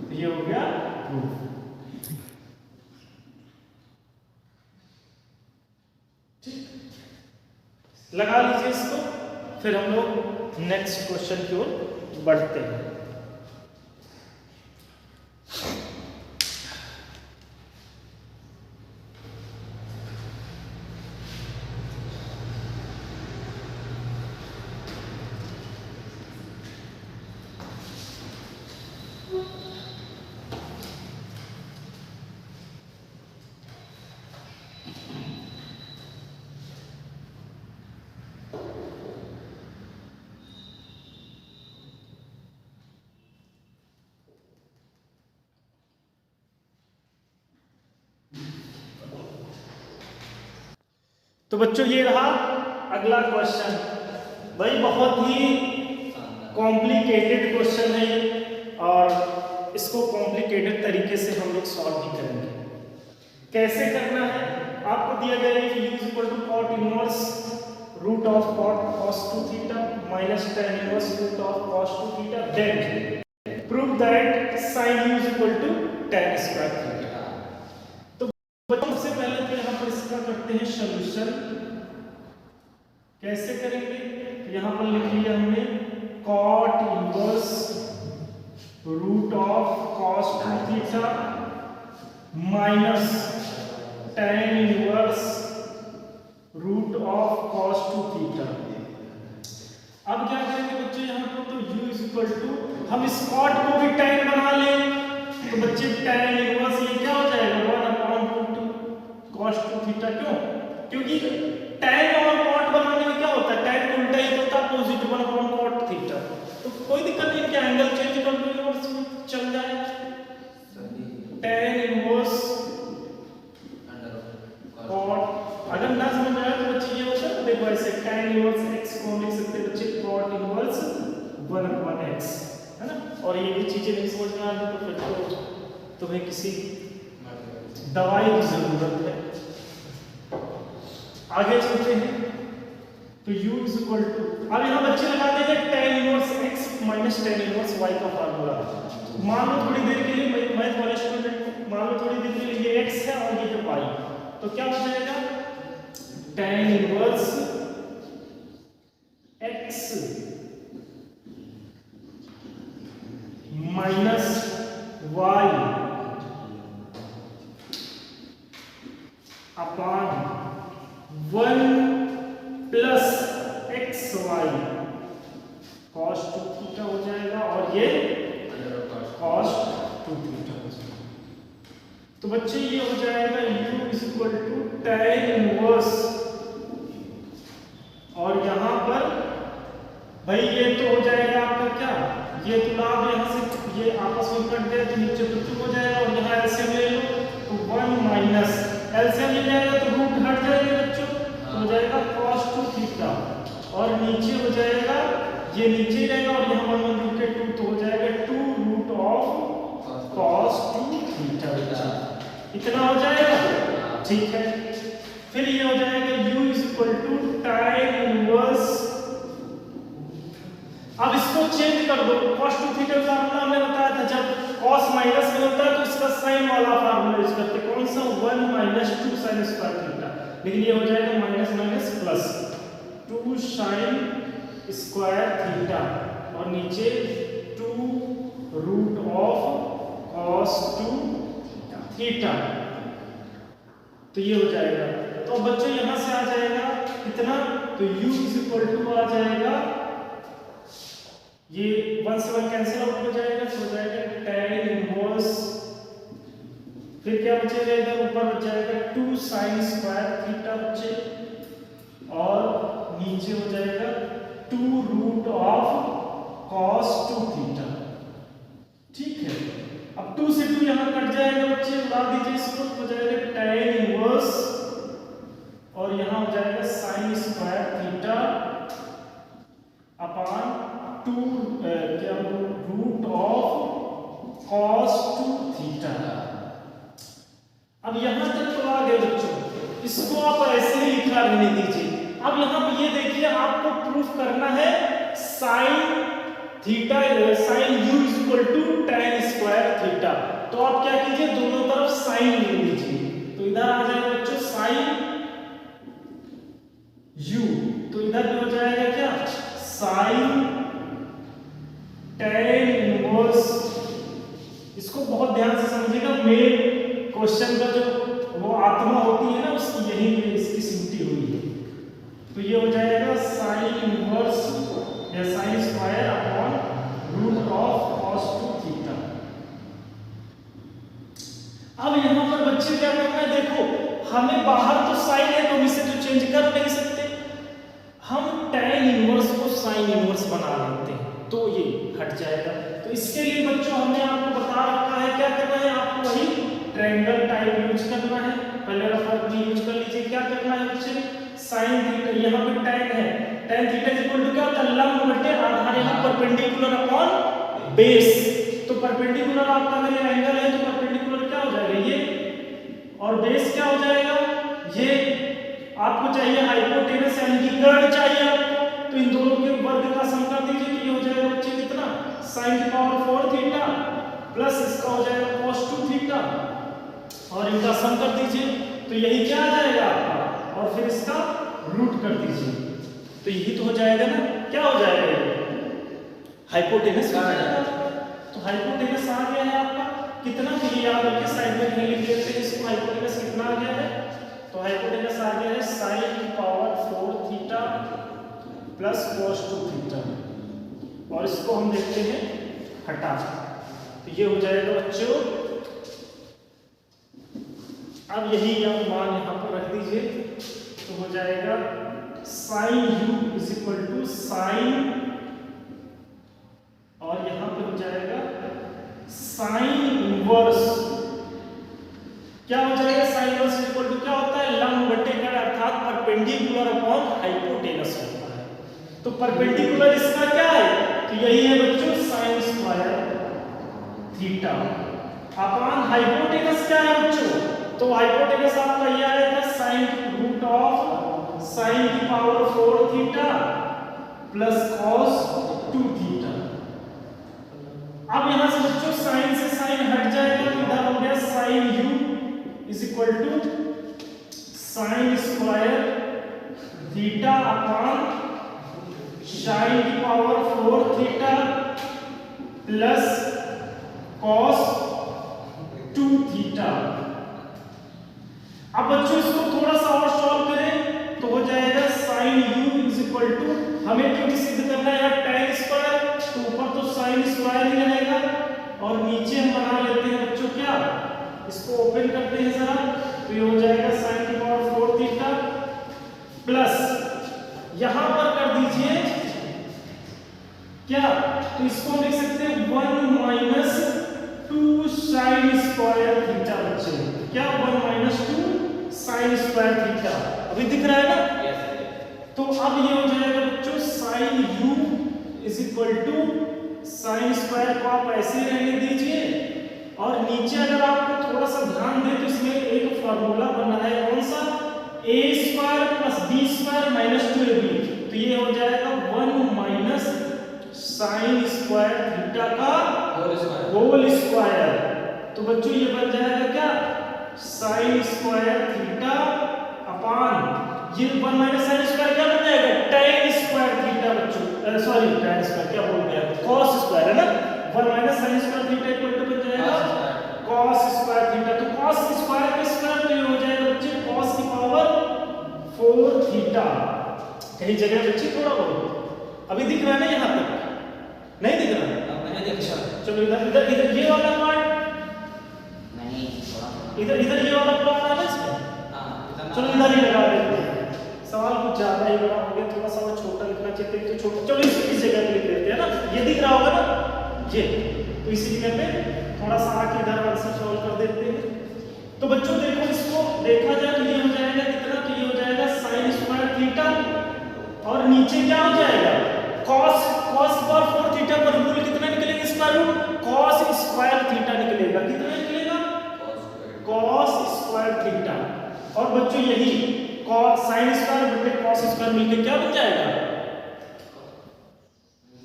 तो ये हो गया प्रूफ। ठीक, लगा लीजिए इसको, फिर हम लोग नेक्स्ट क्वेश्चन की ओर बढ़ते हैं। तो बच्चों ये रहा अगला क्वेश्चन। भाई बहुत ही कॉम्प्लिकेटेड क्वेश्चन है ये, और इसको कॉम्प्लिकेटेड तरीके से हम लोग सॉल्व भी करेंगे। कैसे करना है, आपको दिया गया है कि u equal to cot inverse root of cot cos 2 theta minus tan inverse root of cos 2 theta, then prove that sin u equal to tan square theta. सबसे पहले तो यहाँ पर इसका करते हैं सॉल्यूशन। कैसे करेंगे, तो यहाँ पर लिख लिया हमने cot inverse root of cos 2 theta minus tan inverse root of cos 2 theta. अब क्या करेंगे बच्चे यहाँ पर, तो u इज इक्वल टू, हम इस cot को भी tan बना लें, तो बच्चे tan इनवर्स ये क्या हो जाएगा 1/√2 cos 2 थीटा। क्यों, क्योंकि tan और cot बनाने में क्या होता है, tan उल्टा ही होता है, अपोजिट 1/cot थीटा। तो कोई दिक्कत नहीं, क्या एंगल चेंज कर दो इनवर्स में चल जाए। tan इनवर्स cot, अगर ना समझ में आए तो बच्चे ये होता है, देखो ऐसे tan इनवर्स x को हम लिख सकते हैं बच्चे cot इनवर्स 1/x, है ना। और ये भी चीजें नहीं समझ में आ रही तो फिर तो तुम्हें किसी दवाई की जरूरत है। आगे चलते हैं, तो u इज इक्वल टू, अब यहाँ बच्चे लगा देंगे tan inverse x minus tan inverse y का फार्मूला। मान लो थोड़ी देर के लिए, मैथ वाले स्टूडेंट मान लो थोड़ी देर के लिए ये x है और ये है y, तो क्या हो जाएगा tan inverse x minus y upon 1 plus xy cos 2 theta हो जाएगा, और ये cos 2 थीटा हो जाएगा। तो बच्चे ये हो जाएगा u is equal to tan inverse, और यहां पर भाई ये तो हो जाएगा आपका क्या, ये तो लाभ यहां से ये आपस में कट गए तो नीचे तो चुप हो जाएगा, और यहां एलसीएम ले लो तो 1 माइनस एलसीएम ले जाएगा तो रूट हट जाएगा बच्चों, तो हो जाएगा cos 2 थीटा, और नीचे हो जाएगा ये नीचे ही रहेगा, और यहाँ 1 1 के 2 तो हो जाएगा 2 रूट ऑफ cos 2 थीटा। इतना हो जाएगा, ठीक है। फिर ये हो जाएगा u is equal to tan inverse, अब इसको चेंज कर दो, cos 2 थीटा का फार्मूला हमने बताया था, जब cos माइनस में होता है तो इसका sin वाला फार्मूला यूज करते हैं, कौन सा 1 माइनस 2 sin स्क्वायर थीटा, लेकिन ये हो जाएगा minus minus plus 2 sin square theta, और नीचे 2 रूट ऑफ cos 2 थीटा। तो ये हो जाएगा, तो बच्चों यहां से आ जाएगा कितना, तो u इज इक्वल टू आ जाएगा, ये 1 से 1 कैंसिल आउट हो जाएगा, तो हो जाएगा tan इनवर्स, फिर क्या बचेगा इधर ऊपर बच जाएगा 2 sin स्क्वायर थीटा बच्चे, और नीचे हो जाएगा 2 रूट ऑफ cos 2 थीटा। ठीक है, अब 2 से 2 यहां कट जाएगा बच्चे, उड़ा दीजिए इसको, हो जाएगा tan इनवर्स, और यहां हो जाएगा sin स्क्वायर थीटा अपॉन 2 क्या रूट ऑफ cos 2 थीटा। अब यहां तक तो आ गए बच्चों, इसको आप ऐसे ही लिखा रहने दीजिए। अब यहां पे ये देखिए, आपको प्रूफ करना है sin theta sin u is equal to tan square theta, तो आप क्या कीजिए दोनों तरफ sin ले लीजिए, तो इधर आ जाएगा बच्चों sin u, तो इधर भी हो जाएगा क्या साइन tan इनवर्स। इसको बहुत ध्यान से समझिएगा, मेन क्वेश्चन का जो वो आत्मा होती है ना उसकी यही पे इसकी सिमटी हुई है। तो ये हो जाएगा साइन इनवर्स या sine square upon root of cos 2 theta. अब यहाँ पर बच्चे क्या करना है, देखो हमें बाहर तो साइन है तो हम इसे तो चेंज कर नहीं सकते, हम tan इनवर्स को साइन इनवर्स बना लेते हैं तो ये हट जाएगा। तो इसके लिए बच्चों हमने आपको बता रखा है क्या करना है, आपको वही ट्रायंगल टाइप यूज करना है। पहले रफर में यूज कर लीजिए, क्या करना है बच्चे, साइन थीटा, यहाँ पे tan है, tan थीटा इक्वल टू क्या होता है, लंब बटे आधार यानी परपेंडिकुलर अपॉन बेस। तो परपेंडिकुलर आपका अगर ये एंगल है तो परपेंडिकुलर क्या हो जाएगा ये, और बेस क्या हो जाएगा ये। आपको चाहिए हाइपोटेनस यानी कि कर्ण चाहिए आपको, तो इन दोनों के वर्ग का सम कर दीजिए, तो ये हो जाएगा बच्चे कितना, sin की पावर 4 थीटा प्लस इसका हो जाएगा cos 2 थीटा, और इनका सम कर दीजिए तो यही क्या आ जाएगा आपका, और फिर इसका रूट कर दीजिए तो यही तो हो जाएगा ना, क्या हो जाएगा ये हाइपोटेनस आ जाएगा। तो हाइपोटेनस आ गया है आपका कितना, तो ये याद रखिए साइड में कहीं लिख लेते हैं इसको, हाइपोटेनस कितना आ गया है, तो हाइपोटेनस आ गया है sin की power 4 theta plus cos 2 theta, और इसको हम देखते हैं हटा, तो ये हो जाएगा बच्चों। अब यही आप मान यहाँ पर रख दीजिए तो हो जाएगा sin u is equal to sine, और यहाँ पे हो जाएगा साइन इनवर्स, क्या हो जाएगा साइन इनवर्स इक्वल टू क्या होता है, लंब बटे कर्ण अर्थात परपेंडिकुलर अपॉन हाइपोटेनस होता है। तो परपेंडिकुलर इसका क्या है, तो यही है बच्चों sign square theta upon hypotenuse क्या है बच्चों, तो हाइपोटेनस आपका ये आएगा साइन रूट ऑफ साइन की power 4 theta plus cos 2 theta. अब यहां से बच्चों साइन से साइन हट जाएगा, तो इधर हो गया sine u is equal to sine square theta upon sine की power 4 theta plus cos 2 theta. अब बच्चों इसको थोड़ा सा और सॉल्व करें तो हो जाएगा sine u is equal to, हमें क्योंकि सिद्ध करना है tan स्क्वायर, तो ऊपर तो साइन स्क्वायर ही रहेगा, और नीचे हम बना लेते हैं बच्चों क्या, इसको ओपन करते हैं जरा, तो ये हो जाएगा साइन की पावर 4 थीटा प्लस यहां पर कर दीजिए क्या, तो इसको हम लिख सकते हैं 1 माइनस 2 साइन स्क्वायर थीटा बच्चे, क्या 1 माइनस 2 साइन स्क्वायर थीटा, अभी दिख रहा है ना। तो अब ये हो जाएगा बच्चों sine u is equal to sine square को आप ऐसे ही रहने दीजिए, और नीचे अगर आपको थोड़ा सा ध्यान दें तो इसमें एक फार्मूला बना है कौन सा, a square plus b square minus 2ab, तो ये हो जाएगा 1 माइनस साइन स्क्वायर थीटा का होल स्क्वायर। तो बच्चों ये बन जाएगा क्या, साइन स्क्वायर थीटा अपान ये 1 माइनस साइन स्क्वायर क्या बन जाएगा, tan स्क्वायर थीटा बच्चों, सॉरी tan स्क्वायर क्या बोल गया, cos स्क्वायर है ना, 1 minus sine square theta equal to बन जाएगा cos स्क्वायर थीटा। तो cos स्क्वायर का स्क्वायर तो ये हो जाएगा बच्चे cos की पावर 4 थीटा, कहीं जगह बच्चे थोड़ा बहुत अभी दिख रहा है ना, यहाँ तक नहीं दिख रहा है, अब नहीं दिख रहा, चलो इधर इधर इधर ये वाला पार्ट नहीं इधर इधर ये वाला पार्ट आ रहा है इसमें, चलो इधर ही लगा देते हैं, सवाल कुछ ज्यादा ही बड़ा हो गया, थोड़ा सा और छोटा लिखना चाहिए तो छोटा, चलो इस जगह पे लिख देते हैं ना, ये दिख रहा होगा ना ये, तो इसी जगह पे थोड़ा सा आके इधर आंसर सॉल्व कर देते हैं। तो बच्चों देखो इसको देखा जाए तो ये हो जाएगा कितना, तो ये हो जाएगा साइन स्क्वायर थीटा, और नीचे क्या हो जाएगा cos पर 4 थीटा पर रूट कितना निकलेगा, square root cos square theta निकलेगा, कितना निकलेगा cos स्क्वायर थीटा, और बच्चों यही cos sin स्क्वायर बटे cos स्क्वायर मिलके क्या बन जाएगा,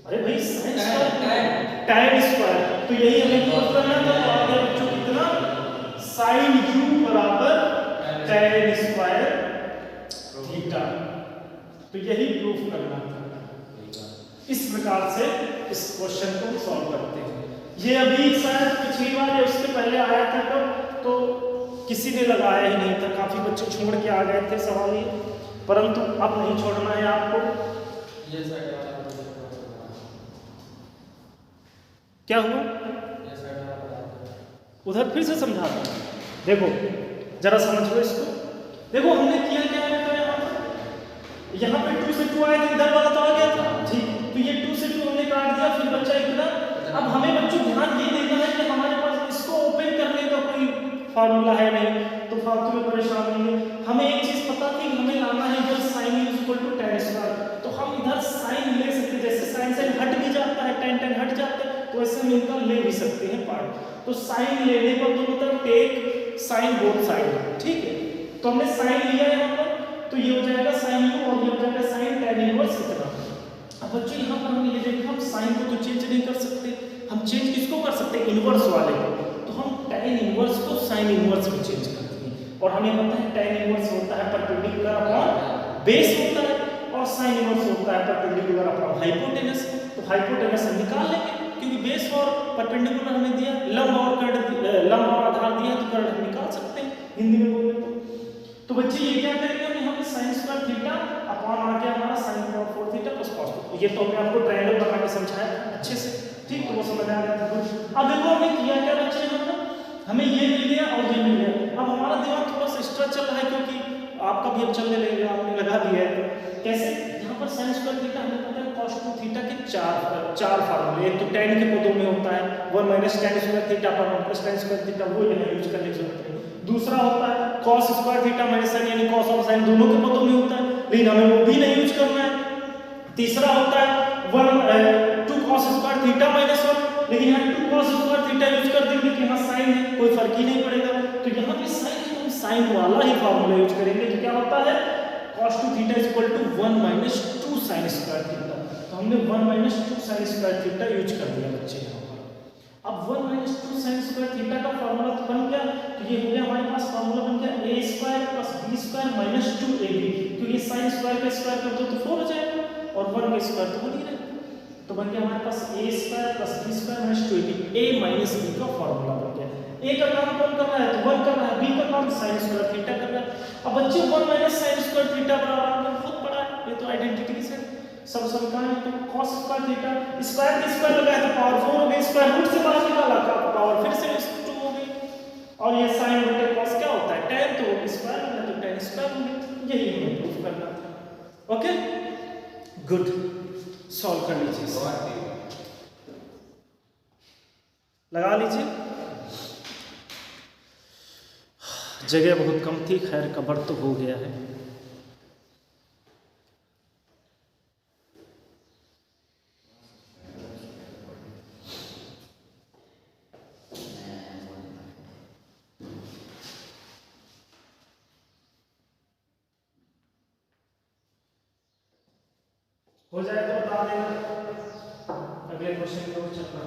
अरे भाई sin स्क्वायर tan स्क्वायर, तो यही हमें प्रूव करना था, तो आ गया बच्चों कितना sin u बराबर tan स्क्वायर थीटा। तो यही प्रूफ करना था। इस प्रकार से इस क्वेश्चन को सॉल्व करते हैं। ये अभी शायद पिछली बार या उसके पहले आया था तो किसी ने लगाया ही नहीं था, काफी बच्चे छोड़ के आ गए थे सवाल ये, परंतु अब नहीं छोड़ना है आपको। ये साइड वाला क्या हुआ ये साइड वाला उधर फिर से समझा दूं। देखो जरा समझ लो इसको। देखो हमने किया क्या है यहाँ पे 2 से 2 आया था, इधर वाला तो आ गया था ठीक, तो ये 2 से 2 हमने काट दिया, फिर बच्चा इतना। अब हमें बच्चों ध्यान ये देना है कि हमारे पास इसको ओपन करने का कोई फार्मूला है नहीं, तो फालतू में परेशान नहीं है। हमें एक चीज पता थी, हमें लाना है इधर sin u = tan स्क्वायर, तो हम इधर sin ले सकते, जैसे sin हट भी जाता है, tan हट जाता है, तो ऐसे हम इनका ले भी सकते हैं पार्ट। तो sin लेने पर दोनों तरफ टेक sin बोथ साइड, ठीक है। तो हमने sin लिया यहाँ पर, तो ये हो जाएगा sin u और ये हो जाएगा sin tan इनवर्स इतना। अब बच्चों यहाँ पर हमने ये देखा, हम sin को तो चेंज नहीं कर सकते, हम चेंज किसको कर सकते हैं, इनवर्स वाले को। तो हम tan इनवर्स को sin इनवर्स में चेंज करते हैं, और हमें पता है tan इनवर्स होता है परपेंडिकुलर अपॉन बेस होता है, और sin इनवर्स होता है परपेंडिकुलर अपॉन हाइपोटेनस। तो हाइपोटेनस हम निकाल लेंगे, क्योंकि बेस और परपेंडिकुलर हमें दिया, लंब और आधार दिया, तो कर्ण हम निकाल सकते हैं हिंदी में बोले तो बच्चे ये क्या करेंगे, हम यहाँ पे sin स्क्वायर थीटा अपॉन आ गया हमारा sin power 4 theta plus cos 2। ये तो हमने आपको ट्रायंगल बना के समझाया अच्छे से, ठीक, तो वो समझ आ गया था। अब देखो हमने किया क्या बच्चे, हमें ये मिल गया और ये मिल गया। अब हमारा दिमाग थोड़ा सा एक्स्ट्रा चल रहा है, क्योंकि आपका भी अब चलने लगेगा, आपने लगा दिया है। कैसे, यहाँ पर sin स्क्वायर थीटा हमें पता है cos 2 थीटा के चार फार्मूले, एक तो tan के पदों में होता है 1 - tan स्क्वायर थीटा पर 1 + tan स्क्वायर थीटा, वो यहाँ यूज करने की जरूरत है। दूसरा होता है cos square theta minus sin, यानी cos और sin दोनों के पदों में होता है, लेकिन हमें वो भी नहीं यूज करना है। तीसरा होता है 2 cos स्क्वायर थीटा माइनस 1, लेकिन यहाँ 2 cos स्क्वायर थीटा यूज कर देंगे कि यहाँ sin है, कोई फर्क ही नहीं पड़ेगा। तो यहाँ पे sin है, तो हम sin वाला ही फार्मूला यूज करेंगे, तो क्या होता है cos 2 theta = 1 - 2 sin square theta. तो हमने 1 - 2 sin स्क्वायर थीटा यूज कर दिया बच्चे यहाँ पर। अब 1 - 2 sin स्क्वायर थीटा का फार्मूला तो बन गया, तो ये हो गया हमारे पास फार्मूला बन गया a² + b² - 2ab, क्योंकि sin स्क्वायर का स्क्वायर कर दो तो 4 हो जाएगा, और 1 का स्क्वायर तो 1 ही रहेगा। तो बन गया हमारे पास a² + b² - 2ab, a - b का फार्मूला बन गया। a का काम कौन कर रहा है, तो 1 कर रहा है, b का काम sin स्क्वायर थीटा कर रहा है। अब बच्चे 1 - sin स्क्वायर थीटा बराबर बहुत बड़ा है, ये तो आइडेंटिटी से सब समीकरण है। तो cos स्क्वायर थीटा स्क्वायर की स्क्वायर लगाया तो पावर 4 हो गई, स्क्वायर रूट से बाहर निकाला का पावर फिर से 2 हो गई, और ये sin बटे cos क्या होता है tan, तो स्क्वायर हो गया, तो tan स्क्वायर हो गया। यही हमें प्रूफ करना था। ओके गुड, सॉल्व कर लीजिए, लगा लीजिए। जगह बहुत कम थी, खैर कवर तो हो गया है। हो जाए तो बता देना, अगले क्वेश्चन की ओर चलना।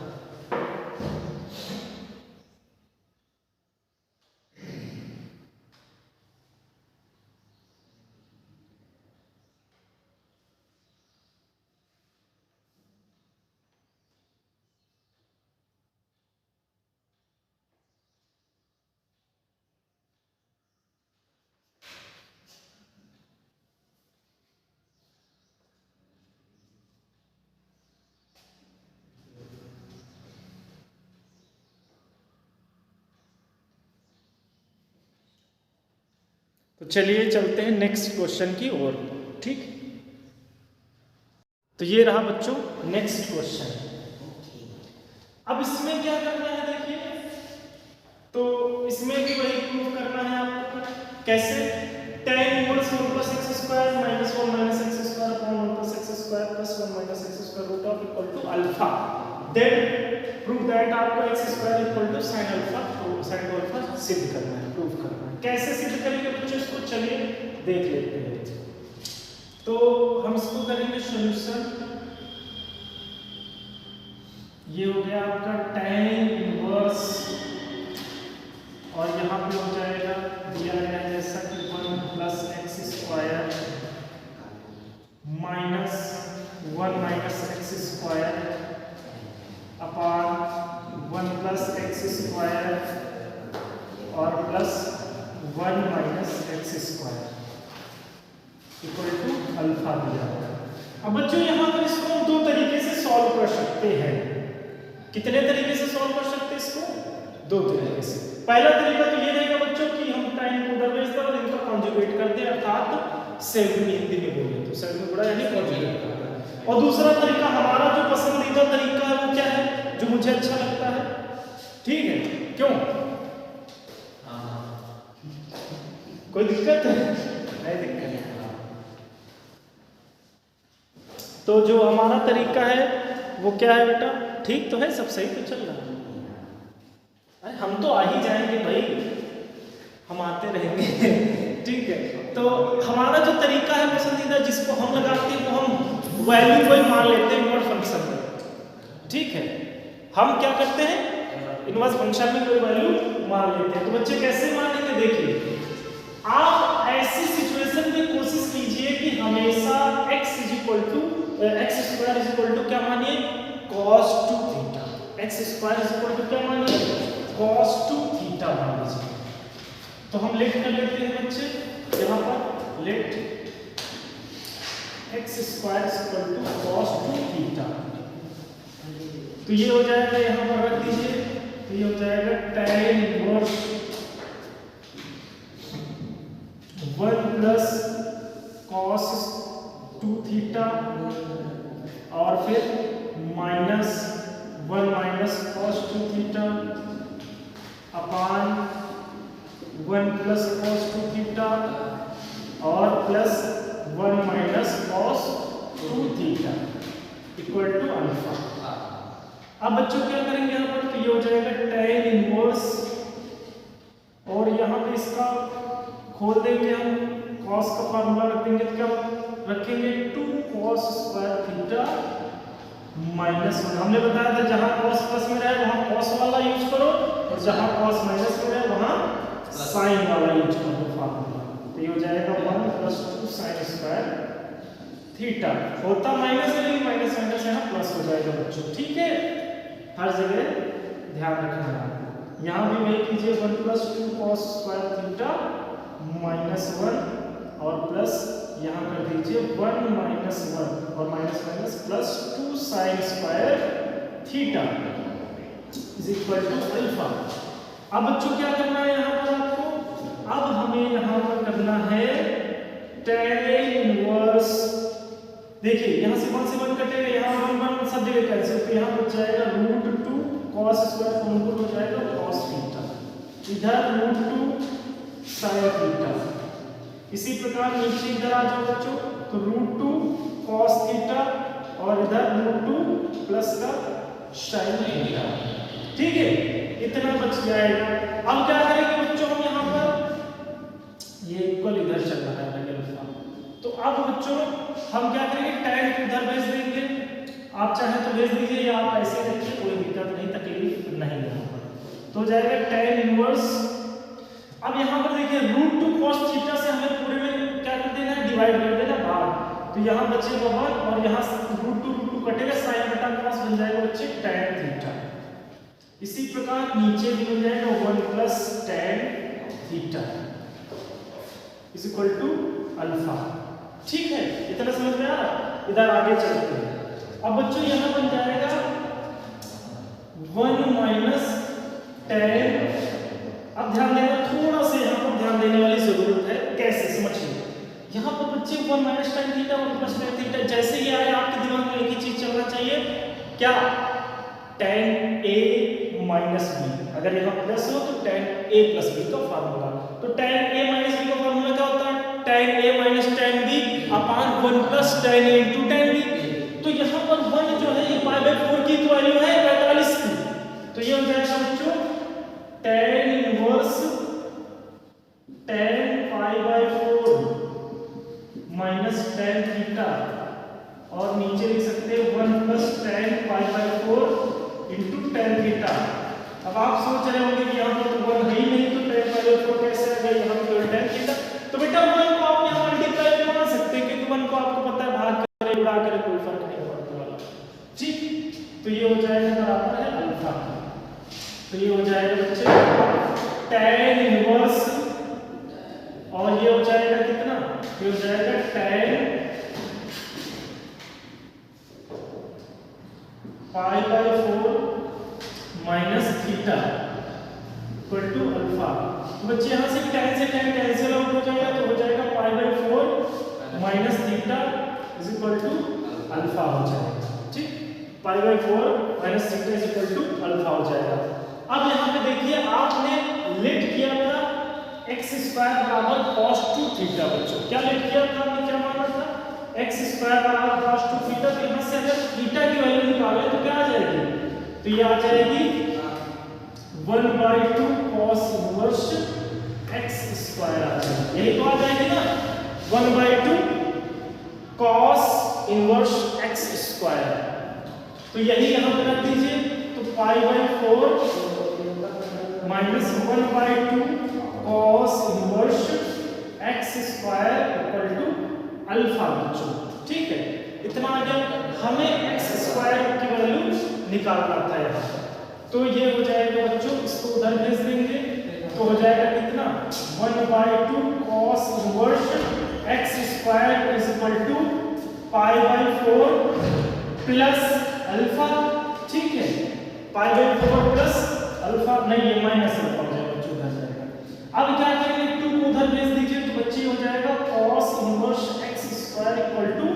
तो चलिए चलते हैं नेक्स्ट क्वेश्चन की ओर, ठीक। तो ये रहा बच्चों नेक्स्ट क्वेश्चन। अब इसमें क्या करना है देखिए, तो इसमें भी वही प्रूफ करना है आपको। कैसे, tan inverse 1 + x² - 1 - x² upon 1 + x² + 1 - x² root of equal to alpha, then prove that आपको x² = sin अल्फा, तो sin अल्फा सिद्ध करना है, प्रूफ करना है। कैसे सिद्ध करेंगे बच्चों, इसको चलिए देख लेते हैं। तो हम इसको करेंगे सॉल्यूशन। ये हो गया आपका tan इनवर्स, और यहाँ पे हो जाएगा दिया गया जैसा कि 1 + x² 1 minus x square upon 1 plus x square और plus 1 minus x square equal to alpha दिया है। अब बच्चों यहाँ पर इसको हम दो तरीके से सॉल्व कर सकते हैं। कितने तरीके से सॉल्व कर सकते हैं इसको? दो तरीके से। पहला तरीका तो ये रहेगा बच्चों कि हम टाइम को उधर भेज दें और इनका कॉन्जुगेट कर दें, अर्थात सेवन हिंदी में बोले तो सेवन गुणा यानी कॉन्जुगेट करना। और दूसरा तरीका हमारा जो पसंदीदा तरीका है वो क्या है, जो मुझे अच्छा लगता है, ठीक है? क्यों? कोई दिक्कत है? नहीं दिक्कत है। तो जो हमारा तरीका है वो क्या है बेटा? ठीक तो है, सब सही तो चल रहा है। हम तो आ ही जाएंगे भाई, हम आते रहेंगे ठीक है। तो हमारा जो तरीका है पसंदीदा जिसको हम लगाते हैं वो हम वैल्यू कोई मान लेते हैं इनवर्स फंक्शन में, ठीक है? हम क्या करते हैं, इनवर्स फंक्शन में कोई वैल्यू मान लेते हैं। तो बच्चे कैसे मानेंगे? देखिए, आप ऐसी सिचुएशन में कोशिश कीजिए कि हमेशा x square is equal to क्या मानिए? cos 2 theta. x square is equal to क्या मानिए? cos 2 थीटा मान लीजिए। तो हम लेट कर लेते हैं बच्चे, यहाँ पर let x square is equal to cos 2 theta. तो ये हो जाएगा, यहाँ पर रख दीजिए, तो ये हो जाएगा tan inverse 1 plus cos 2 theta और फिर minus 1 minus cos 2 theta upon 1 plus cos 2 theta और plus 1 minus cos 2 theta equal to alpha. अब बच्चों क्या करेंगे यहाँ पर? तो ये हो जाएगा tan इनवर्स और यहाँ पे इसका खोल देंगे हम, cos का फार्मूला रख देंगे, तो क्या रखेंगे? 2 cos स्क्वायर थीटा माइनस 1। हमने बताया था जहां cos प्लस में रहे वहां cos वाला यूज करो और जहां cos माइनस में रहे वहां sin वाला यूज करो फार्मूला। तो ये हो जाएगा 1 प्लस 2 sin स्क्वायर थीटा। होता माइनस है लेकिन माइनस माइनस यहाँ प्लस हो जाएगा बच्चों, ठीक है? हर जगह ध्यान रखना है। यहाँ भी वही कीजिए, 1 plus 2 cos square theta minus 1 और प्लस यहाँ कर दीजिए 1 माइनस 1 और minus minus plus 2 sine square theta is equal to alpha. अब बच्चों क्या करना है यहाँ पर आपको? अब हमें यहाँ पर करना है tan इनवर्स। देखिए यहाँ से 1 कटेगा, यहाँ 1 सब जगह कैंसिल, तो यहाँ बच जाएगा √2 cos स्क्वायर फॉर्मूला हो जाएगा cos थीटा, इधर √2 sin थीटा। इसी प्रकार नीचे इधर आ जाओ बच्चों, तो √2 cos थीटा और इधर √2 प्लस का sin थीटा, ठीक है? इतना बच जाएगा। अब क्या करेंगे बच्चों हम यहाँ पर, ये इक्वल इधर चल रहा है अल्फा, तो अब बच्चों हम क्या करेंगे? tan को उधर भेज देंगे, आप चाहे तो भेज दीजिए या आप ऐसे रखिए, कोई दिक्कत नहीं, तकलीफ नहीं यहाँ पर। तो हो जाएगा tan इनवर्स। अब यहाँ पर देखिए √2 cos थीटा से हमें पूरे में क्या कर देना है? डिवाइड कर देना भाग। तो यहाँ बचेगा 1 और यहाँ √2 कटेगा, sin बटा cos बन जाएगा बच्चे tan थीटा। इसी प्रकार नीचे भी बन जाएगा 1 plus tan theta is equal to alpha, ठीक है? इतना समझ में आ रहा? इधर आगे चलते हैं। अब बच्चों यहाँ बन जाएगा 1 माइनस tan। अब ध्यान देना, थोड़ा सा यहाँ पर ध्यान देने वाली जरूरत है, कैसे समझिए। यहाँ पर बच्चे 1 minus tan theta 1 plus tan theta जैसे ही आए आपके दिमाग में एक ही चीज चलना चाहिए, क्या? tan a minus b। अगर यहाँ प्लस हो तो tan a प्लस b का फार्मूला। तो tan a माइनस b का फार्मूला क्या होता है? tan a minus tan b upon 1 plus tan a into tan b। तो यहाँ पर 1 जो है ये π/4 की वैल्यू है 45 की, तो ये हो जाएगा बच्चों tan inverse tan π/4 minus tan theta और नीचे लिख सकते हैं 1 plus tan π/4 into tan theta. अब आप सोच रहे होंगे कि यहाँ पर तो 1 है ही नहीं, तो tan π/4 कैसे आ गया? यहाँ पर tan थीटा। तो बेटा 1 को आप यहाँ मल्टीप्लाई भी मान सकते हैं, क्योंकि 1 को आपको पता है भाग करे उड़ा करे कोई फर्क नहीं पड़ता। ठीक, तो ये हो जाएगा बराबर है अल्फा का। तो ये हो जाएगा बच्चे tan इनवर्स, और ये हो जाएगा कितना, ये हो जाएगा tan pi by 4 minus theta equal to alpha. तो बच्चे यहाँ से tan से tan कैंसिल आउट हो जाएगा, तो हो जाएगा pi by 4 minus theta is equal to alpha हो जाएगा। ठीक, pi by 4 minus theta is equal to alpha हो जाएगा। अब यहाँ पे देखिए आपने लेट किया था x स्क्वायर बराबर cos 2 थीटा। बच्चों क्या लेट किया था, आपने क्या माना था, x स्क्वायर बराबर cos 2 थीटा। तो यहाँ से अगर थीटा की वैल्यू निकालें तो क्या आ जाएगी, तो ये आ जाएगी 1/2 cos इनवर्स x स्क्वायर आ जाएगी। यही तो आ जाएगी ना, 1/2 cos इनवर्स x स्क्वायर। तो यही यहाँ पे रख दीजिए, तो pi by 4 minus 1/2 cos inverse x square equal to alpha. बच्चों ठीक है, इतना आ गया। हमें x स्क्वायर की वैल्यू निकालना था यहाँ, तो ये हो जाएगा बच्चों, इसको उधर भेज देंगे तो हो जाएगा कितना, 1/2 cos inverse x square is equal to pi by 4 plus alpha. ठीक है, पाई बाय 4 प्लस अल्फा, नहीं ये माइनस अल्फा हो जाएगा बच्चों, उधर जाएगा। अब क्या करेंगे, 2 को उधर भेज दीजिए तो बच्चे हो जाएगा cos inverse x square equal to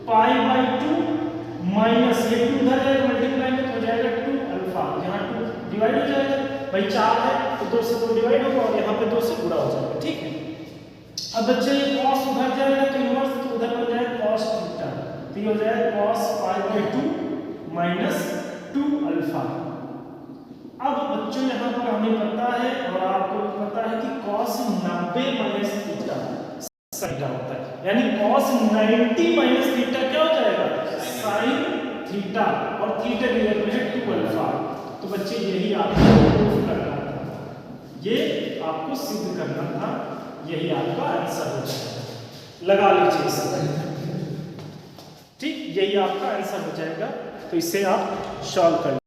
pi by 2 minus ये 2 उधर जाएगा, मल्टीप्लाई में तो हो जाएगा 2 अल्फा। यहाँ 2 डिवाइड हो जाएगा, भाई 4 है तो 2 से 2 डिवाइड होगा और यहाँ पे 2 से गुणा हो जाएगा। ठीक है, अब बच्चे ये cos उधर जाएगा तो इनवर्स तो उधर हो जाएगा cos थीटा, तो ये हो जाएगा cos pi by 2 minus 2 alpha. अब बच्चों यहाँ पर हमें पता है और आपको भी पता है कि cos 90 माइनस थीटा थीटा होता है, यानी cos 90 माइनस थीटा क्या हो जाएगा, sin थीटा, और थीटा की वैल्यू है 2 अल्फा। तो बच्चे यही आपको प्रूफ करना था, ये आपको सिद्ध करना था, यही आपका आंसर हो जाएगा। लगा लीजिए इसे, ठीक, यही आपका आंसर हो जाएगा। तो इसे आप सॉल्व कर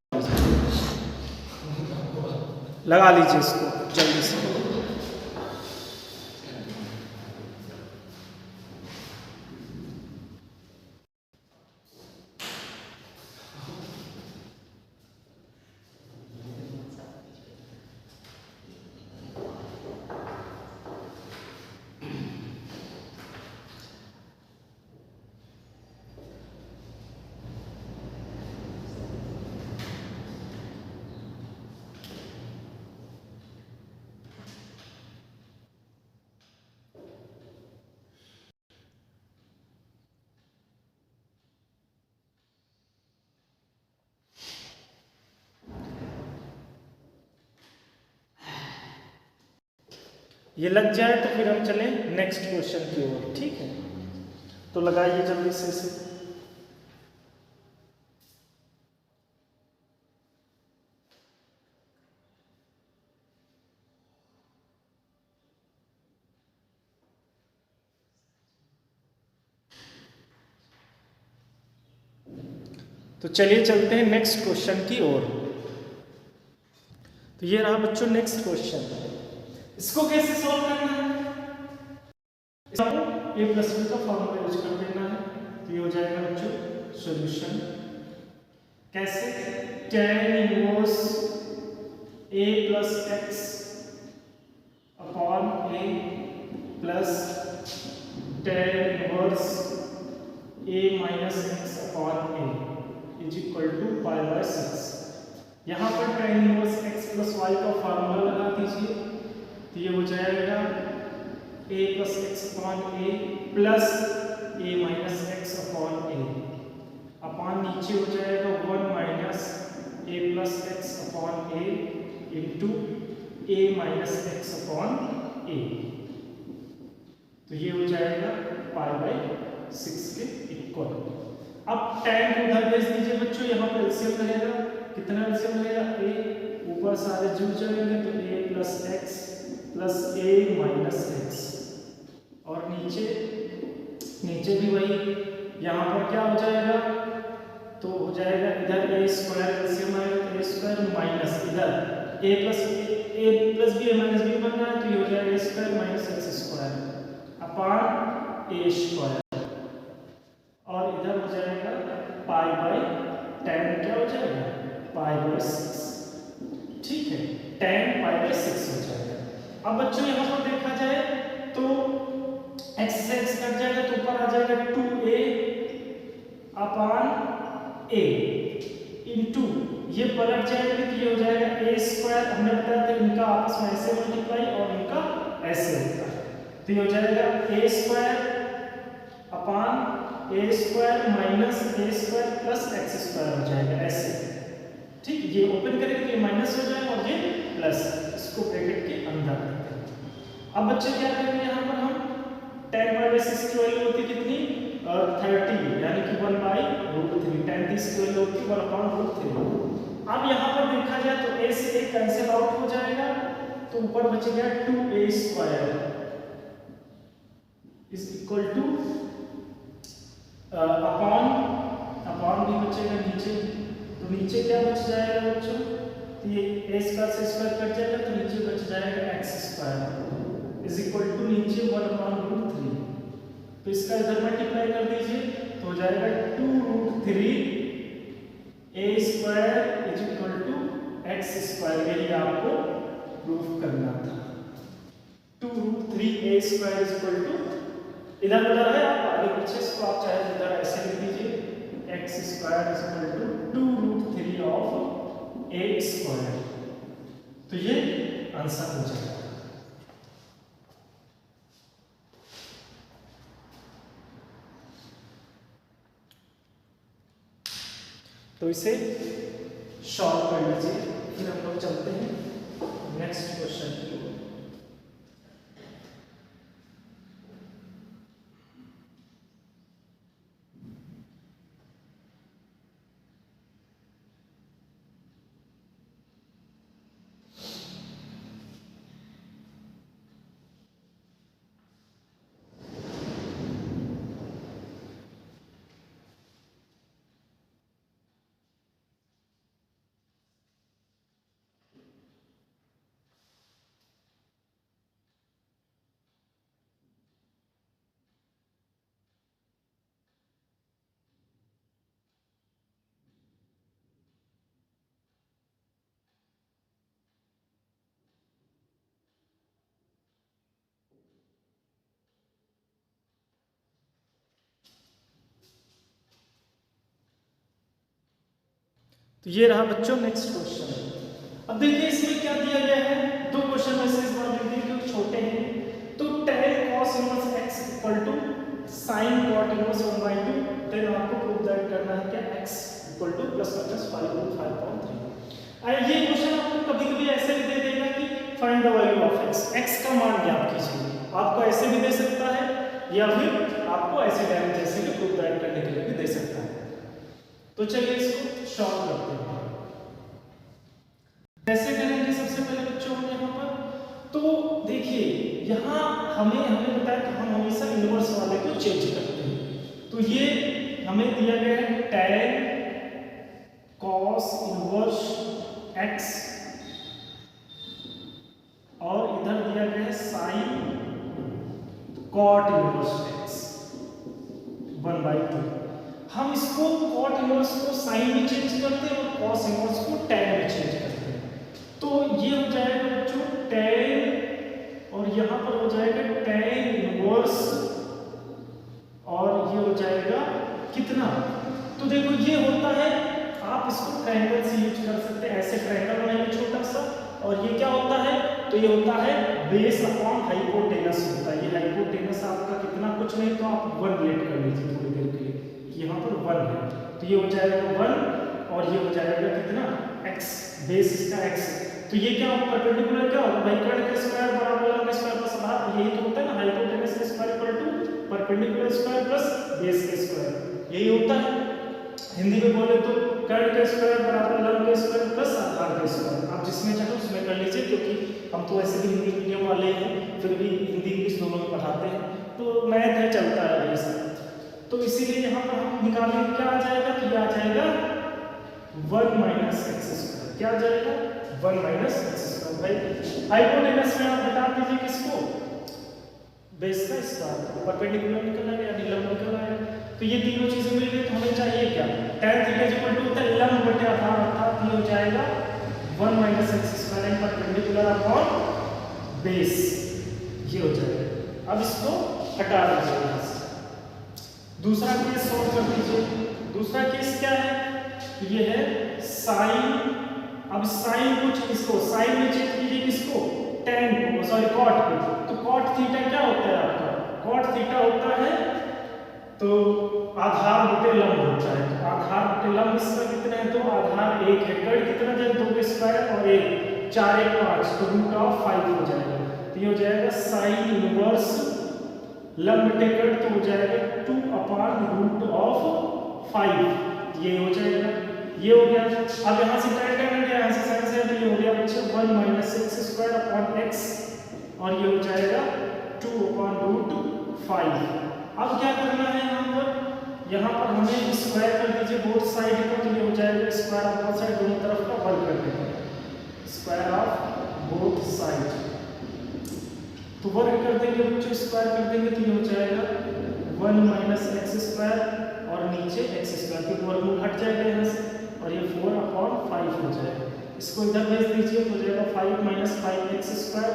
लगा लीजिए इसको जल्दी से। ये लग जाए तो फिर हम चले नेक्स्ट क्वेश्चन की ओर। ठीक है, तो लगाइए जल्दी से इसे। तो चलिए चलते हैं नेक्स्ट क्वेश्चन की ओर। तो ये रहा बच्चों नेक्स्ट क्वेश्चन। इसको कैसे सॉल्व करना है, इसको a प्लस b का फॉर्मूला यूज कर देना है। तो ये हो जाएगा बच्चों सॉल्यूशन। कैसे, tan inverse a plus x upon a plus tan inverse a minus x upon a is equal to pi by 6। यहाँ पर tan inverse x plus y का फॉर्मूला लगा दीजिए, तो ये हो जाएगा a plus x upon a plus a minus x upon a, upon नीचे हो जाएगा 1 minus a plus x upon a into a minus x upon a. तो ये हो जाएगा पाई बाय 6 के इक्वल। अब tan को उधर भेज दीजिए बच्चों, यहाँ पर एलसीएम रहेगा, कितना एलसीएम रहेगा, a ऊपर सारे जुड़ जाएंगे तो a plus x plus a minus x, और नीचे भी वही, यहाँ पर क्या हो जाएगा तो हो जाएगा इधर ए स्क्वायर एलसीएम आएगा तो ए स्क्वायर माइनस इधर a plus b a minus b बन रहा है तो ये हो जाएगा a square minus x square upon a square और इधर हो जाएगा पाई बाई टेन क्या हो जाएगा पाई बाई 6। ठीक है, टेन पाई बाई 6 हो जाएगा। अब बच्चों यहाँ पर देखा जाए तो x से x कट जाएगा तो ऊपर आ जाएगा 2a अपॉन a इनटू ये पलट जाएगा तो ये हो जाएगा a स्क्वायर। हमने बताया था इनका आपस में ऐसे मल्टीप्लाई और इनका ऐसे होता है तो ये हो जाएगा a square upon a square minus a square plus x square हो जाएगा ऐसे। ठीक, ये ओपन करेंगे तो ये माइनस हो जाएगा और ये प्लस, इसको ब्रैकेट के अंदर रखते हैं। अब बच्चे क्या करेंगे यहाँ पर हम 10 बाई 6 की वैल्यू होती कितनी 30 यानी कि 1 बाई रूट 3 10 30 की वैल्यू होती 1 अपॉन रूट 3। अब यहाँ पर देखा जाए तो a से a कैंसिल आउट हो जाएगा तो ऊपर बचेगा 2a square is equal two upon भी बचेगा नीचे तो नीचे क्या बच जाएगा बच्चों तो ये a स्क्वायर से स्क्वायर कट जाएगा तो नीचे बच जाएगा x square is equal to नीचे 1 अपॉन रूट 3 तो इसका इधर मल्टीप्लाई कर दीजिए तो हो जाएगा 2 root 3 a square is equal to x square. यही आपको प्रूफ करना था 2 root 3 a square is equal to इधर उधर है आप आगे पीछे इसको आप चाहे इधर ऐसे लिख दीजिए x square is equal to 2 root 3 of a square तो ये आंसर हो जाएगा। तो इसे सॉल्व कर लीजिए फिर हम लोग चलते हैं नेक्स्ट क्वेश्चन की ओर। तो ये रहा बच्चों नेक्स्ट क्वेश्चन। अब देखिए इसमें क्या दिया गया है, दो क्वेश्चन ऐसे इस बार लिख दिए क्योंकि छोटे हैं। तो tan cos inverse x equal to sin cot inverse 1/2 then आपको प्रूव दैट करना है क्या x equal to plus minus 5/5.3। ये क्वेश्चन आपको कभी-कभी ऐसे भी दे देगा कि find the value of x का मान ज्ञात कीजिए। आपको ऐसे भी दे सकता है या फिर आपको ऐसे डायरेक्ट जैसे कि प्रूव दैट करने के लिए भी दे सकता है। तो चलिए इसको सॉल्व करते हैं। कैसे करेंगे सबसे पहले बच्चों हम यहाँ पर तो देखिए यहाँ हमें बताया कि हम हमेशा इनवर्स वाले को चेंज करते हैं। तो ये हमें दिया गया है tan cos इनवर्स x और इधर दिया गया है sin cot इनवर्स x 1/2। हम इसको cot इनवर्स को sin में चेंज करते हैं और cos इनवर्स को tan में चेंज करते हैं। तो ये हो जाएगा बच्चों tan और यहाँ पर हो जाएगा tan इनवर्स और ये हो जाएगा कितना। तो देखो ये होता है, आप इसको ट्रायंगल से यूज कर सकते हैं। ऐसे ट्रायंगल बनाएंगे छोटा सा और ये क्या होता है, तो ये होता है बेस अपॉन हाइपोटेनस होता है। ये हाइपोटेनस आपका कितना कुछ नहीं तो आप 1 लेट कर लीजिए थोड़ी देर के लिए, यहाँ पर 1 है तो ये हो जाएगा 1 और ये हो जाएगा कितना x, बेस इसका x। तो ये क्या परपेंडिकुलर क्या होगा भाई, कर्ण का स्क्वायर बराबर लंब स्क्वायर प्लस आधार, यही तो होता है ना हाइपोटेनस का square equal to perpendicular square plus base का स्क्वायर, यही होता है। हिंदी में बोले तो कर्ण का स्क्वायर बराबर लंब का स्क्वायर प्लस आधार का स्क्वायर। आप जिसमें चाहे उसमें कर लीजिए क्योंकि हम तो ऐसे भी हिंदी मीडियम वाले हैं, फिर भी हिंदी इंग्लिश दोनों में पढ़ाते हैं तो मैथ है चलता है ये सब। तो इसीलिए यहाँ पर हम निकालेंगे, क्या आ जाएगा, तो ये आ जाएगा 1 माइनस एक्स स्क्वायर। क्या आ जाएगा, 1 माइनस एक्स स्क्वायर। भाई हाइपोटेनस में आप बता दीजिए किसको, बेस का स्क्वायर, परपेंडिकुलर निकल आएगा यानी लंब निकल आएगा। तो ये तीनों चीजें मिल गई, तो हमें चाहिए क्या, tan थीटा इक्वल टू होता है लंब बटे आधार, अर्थात ये हो जाएगा 1 minus x square and perpendicular upon base, ये हो जाएगा। अब इसको हटा दीजिए यहाँ से। दूसरा केस सॉल्व कर दीजिए। दूसरा केस क्या है, ये है साइन। अब साइन को इसको साइन में चेंज कीजिए, किसको, tan को, सॉरी कॉट को। तो कॉट थीटा क्या होता है आपका, कॉट थीटा होता है तो आधार बटे लंब होता है। तो आधार बटे लंब इसका कितना है, तो आधार 1 है, कर्ण कितना है 2 स्क्वायर और 1 4 1 5, तो रूट ऑफ 5 हो जाएगा। तो ये हो जाएगा साइन इनवर्स लंब बटे कर्ण, तो हो जाएगा 2 अपॉन रूट ऑफ 5, ये हो जाएगा। ये हो गया। अब यहाँ से tan करना क्या, यहाँ से sin से, तो ये हो गया बच्चे 1 minus x square upon x, और ये हो जाएगा 2 अपॉन रूट 5। अब क्या करना है यहाँ पर हमें स्क्वायर कर दीजिए बोथ साइड को, तो ये हो जाएगा स्क्वायर ऑफ बोथ साइड, दोनों तरफ का वर्ग कर देंगे, स्क्वायर ऑफ बोथ साइड। तो वर्ग कर देंगे बच्चों, स्क्वायर कर देंगे, तो ये हो जाएगा 1 माइनस एक्स स्क्वायर और नीचे एक्स स्क्वायर, क्योंकि वर्गमूल हट जाएगा यहाँ से, और ये 4 अपॉन 5 हो जाएगा। इसको इधर भेज दीजिए, तो हो जाएगा 5 minus 5 x square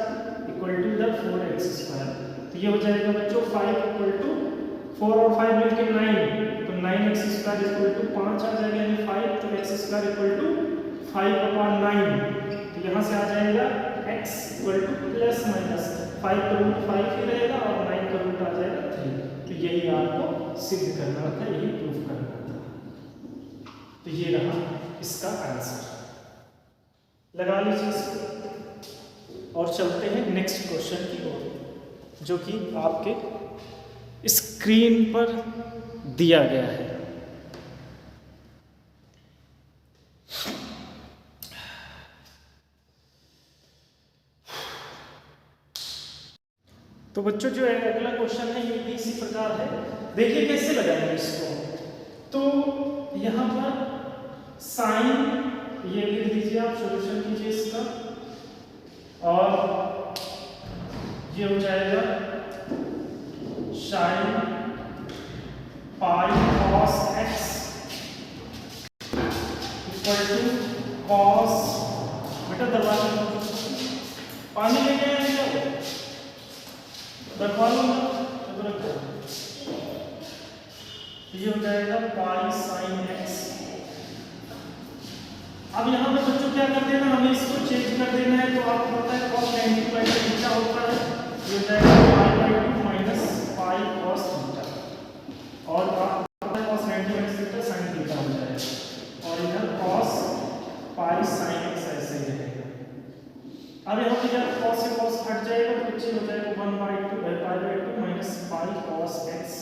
equal to इधर 4 एक्स स्क्वायर। तो ये हो जाएगा बच्चों 5 इक्वल टू 4 और 5 मिलके 9, तो 9 एक्स स्क्वायर इक्वल टू 5 आ जाएगा, यानी 5, तो x square equal to 5 upon 9। तो यहाँ से आ जाएगा x equal to plus minus 5 का रूट 5 ही रहेगा और 9 का रूट आ जाएगा 3। तो यही आपको सिद्ध करना था, यही प्रूफ करना था। तो ये रहा इसका आंसर, लगा लीजिए इसको और चलते हैं नेक्स्ट क्वेश्चन की ओर, जो कि आपके स्क्रीन पर दिया गया है। तो बच्चों जो है अगला क्वेश्चन है ये भी इसी प्रकार है। देखिए कैसे लगाएंगे इसको। तो यहाँ पर साइन ये लिख दीजिए, आप सॉल्यूशन कीजिए इसका, और ये हो जाएगा sine pi cos x equal to cos, बेटा दरवाजा पानी लेके आएंगे रखवा लूंगा, तो रख दो। ये हो जाएगा पाई साइन एक्स। अब यहाँ पे बच्चों क्या कर देना, हमें इसको चेंज कर देना है। तो आपको पता है cos 90 बाई थीटा होता है, ये हो जाएगा पाई by 2 minus pi cos theta, और आपको पता है cos 90 minus theta sin theta हो जाएगा, और इधर cos पाई sin x ऐसे ही रहेगा। अब यहाँ पे जब cos से cos हट जाएगा तो बच्चे हो जाएगा 1 by 2 pi by 2 minus pi cos x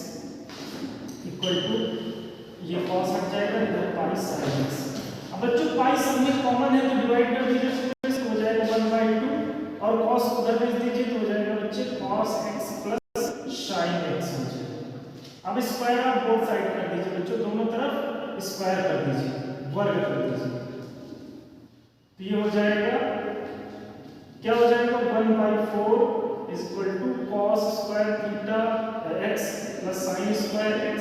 equal to, ये cos हट जाएगा, इधर पाई sin x। अब बच्चों पाई सब में कॉमन है तो डिवाइड कर दीजिए, तो हो जाएगा 1 बाई 2, और cos उधर भेज दीजिए, तो हो जाएगा बच्चे cos x plus sin x हो जाएगा। अब स्क्वायर ऑफ बोथ साइड कर दीजिए बच्चों, दोनों तरफ स्क्वायर कर दीजिए, वर्ग कर दीजिए। तो ये हो जाएगा, क्या हो जाएगा 1 by 4 is equal to cos square theta x plus sin square x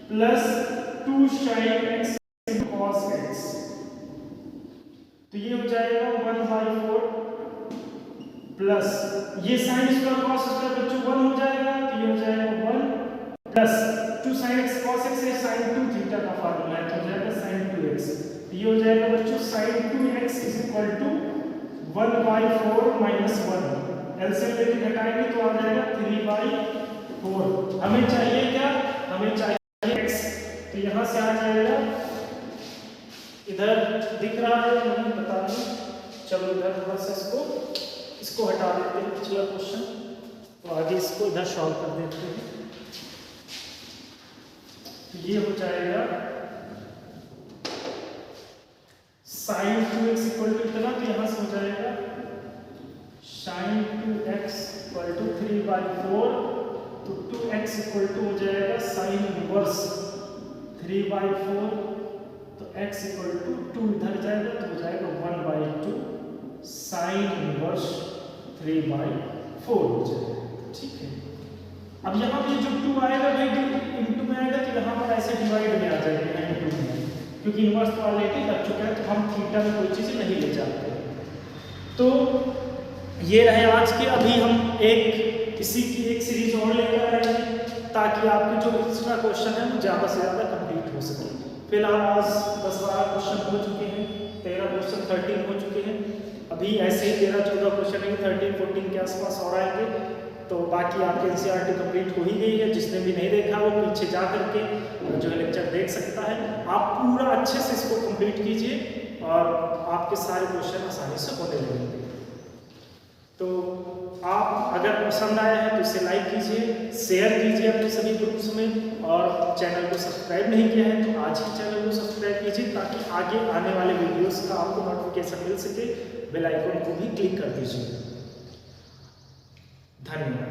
plus 2 sin x cos x। तो ये हो जाएगा 1 बाई 4 प्लस ये sin स्क्वायर cos स्क्वायर बच्चों 1 हो जाएगा, तो ये हो जाएगा 1 plus 2 sin x cos x है sin 2 थीटा का फार्मूला है, तो हो जाएगा sin 2x। तो ये हो जाएगा बच्चों sin 2x is equal to 1 by 4 minus 1, LCM लेके घटाएंगे तो आ जाएगा 3 बाई 4। हमें चाहिए क्या, हमें चाहिए x, तो यहाँ से आ जाएगा, इधर दिख रहा है नहीं बता दूं, चलो इधर थोड़ा सा इसको हटा देते हैं पिछला क्वेश्चन, तो आगे इसको इधर सॉल्व कर देते हैं। तो ये हो जाएगा sin 2x इक्वल टू इतना, तो यहाँ से हो जाएगा sin 2x equal to 3 by 4, तो 2x इक्वल टू हो जाएगा sin इनवर्स 3/4, तो x इक्वल टू 2 इधर जाएगा तो हो जाएगा 1/2 साइन इनवर्स 3/4 हो जाएगा। ठीक है, अब यहाँ पे जो 2 आएगा भाई इनटू में आएगा तो यहाँ पर ऐसे डिवाइड में आ जाएगा इनटू में, क्योंकि इनवर्स तो ऑलरेडी लग चुका है तो हम थीटा में कोई चीज़ नहीं ले जाते। तो ये रहे आज के, अभी हम इसी की एक सीरीज और लेकर आएंगे ताकि आपके जो एक्स्ट्रा क्वेश्चन है वो ज़्यादा से ज़्यादा कंप्लीट हो सके। फिलहाल आज 10-12 क्वेश्चन हो चुके हैं, 13 क्वेश्चन 13 हो चुके हैं, अभी ऐसे ही 13-14 क्वेश्चन है 13-14 के आसपास और आएंगे। तो बाकी आपके एनसीईआरटी कंप्लीट हो ही गई है, जिसने भी नहीं देखा वो पीछे जा करके जो है लेक्चर देख सकता है। आप पूरा अच्छे से इसको कंप्लीट कीजिए और आपके सारे क्वेश्चन आसानी से होने लगेंगे। तो आप अगर पसंद आया है तो इसे लाइक कीजिए, शेयर कीजिए अपने सभी ग्रुप्स में, और चैनल को सब्सक्राइब नहीं किया है तो आज ही चैनल को सब्सक्राइब कीजिए ताकि आगे आने वाले वीडियोस का आपको नोटिफिकेशन मिल सके। बेल आइकन को भी क्लिक कर दीजिए। धन्यवाद।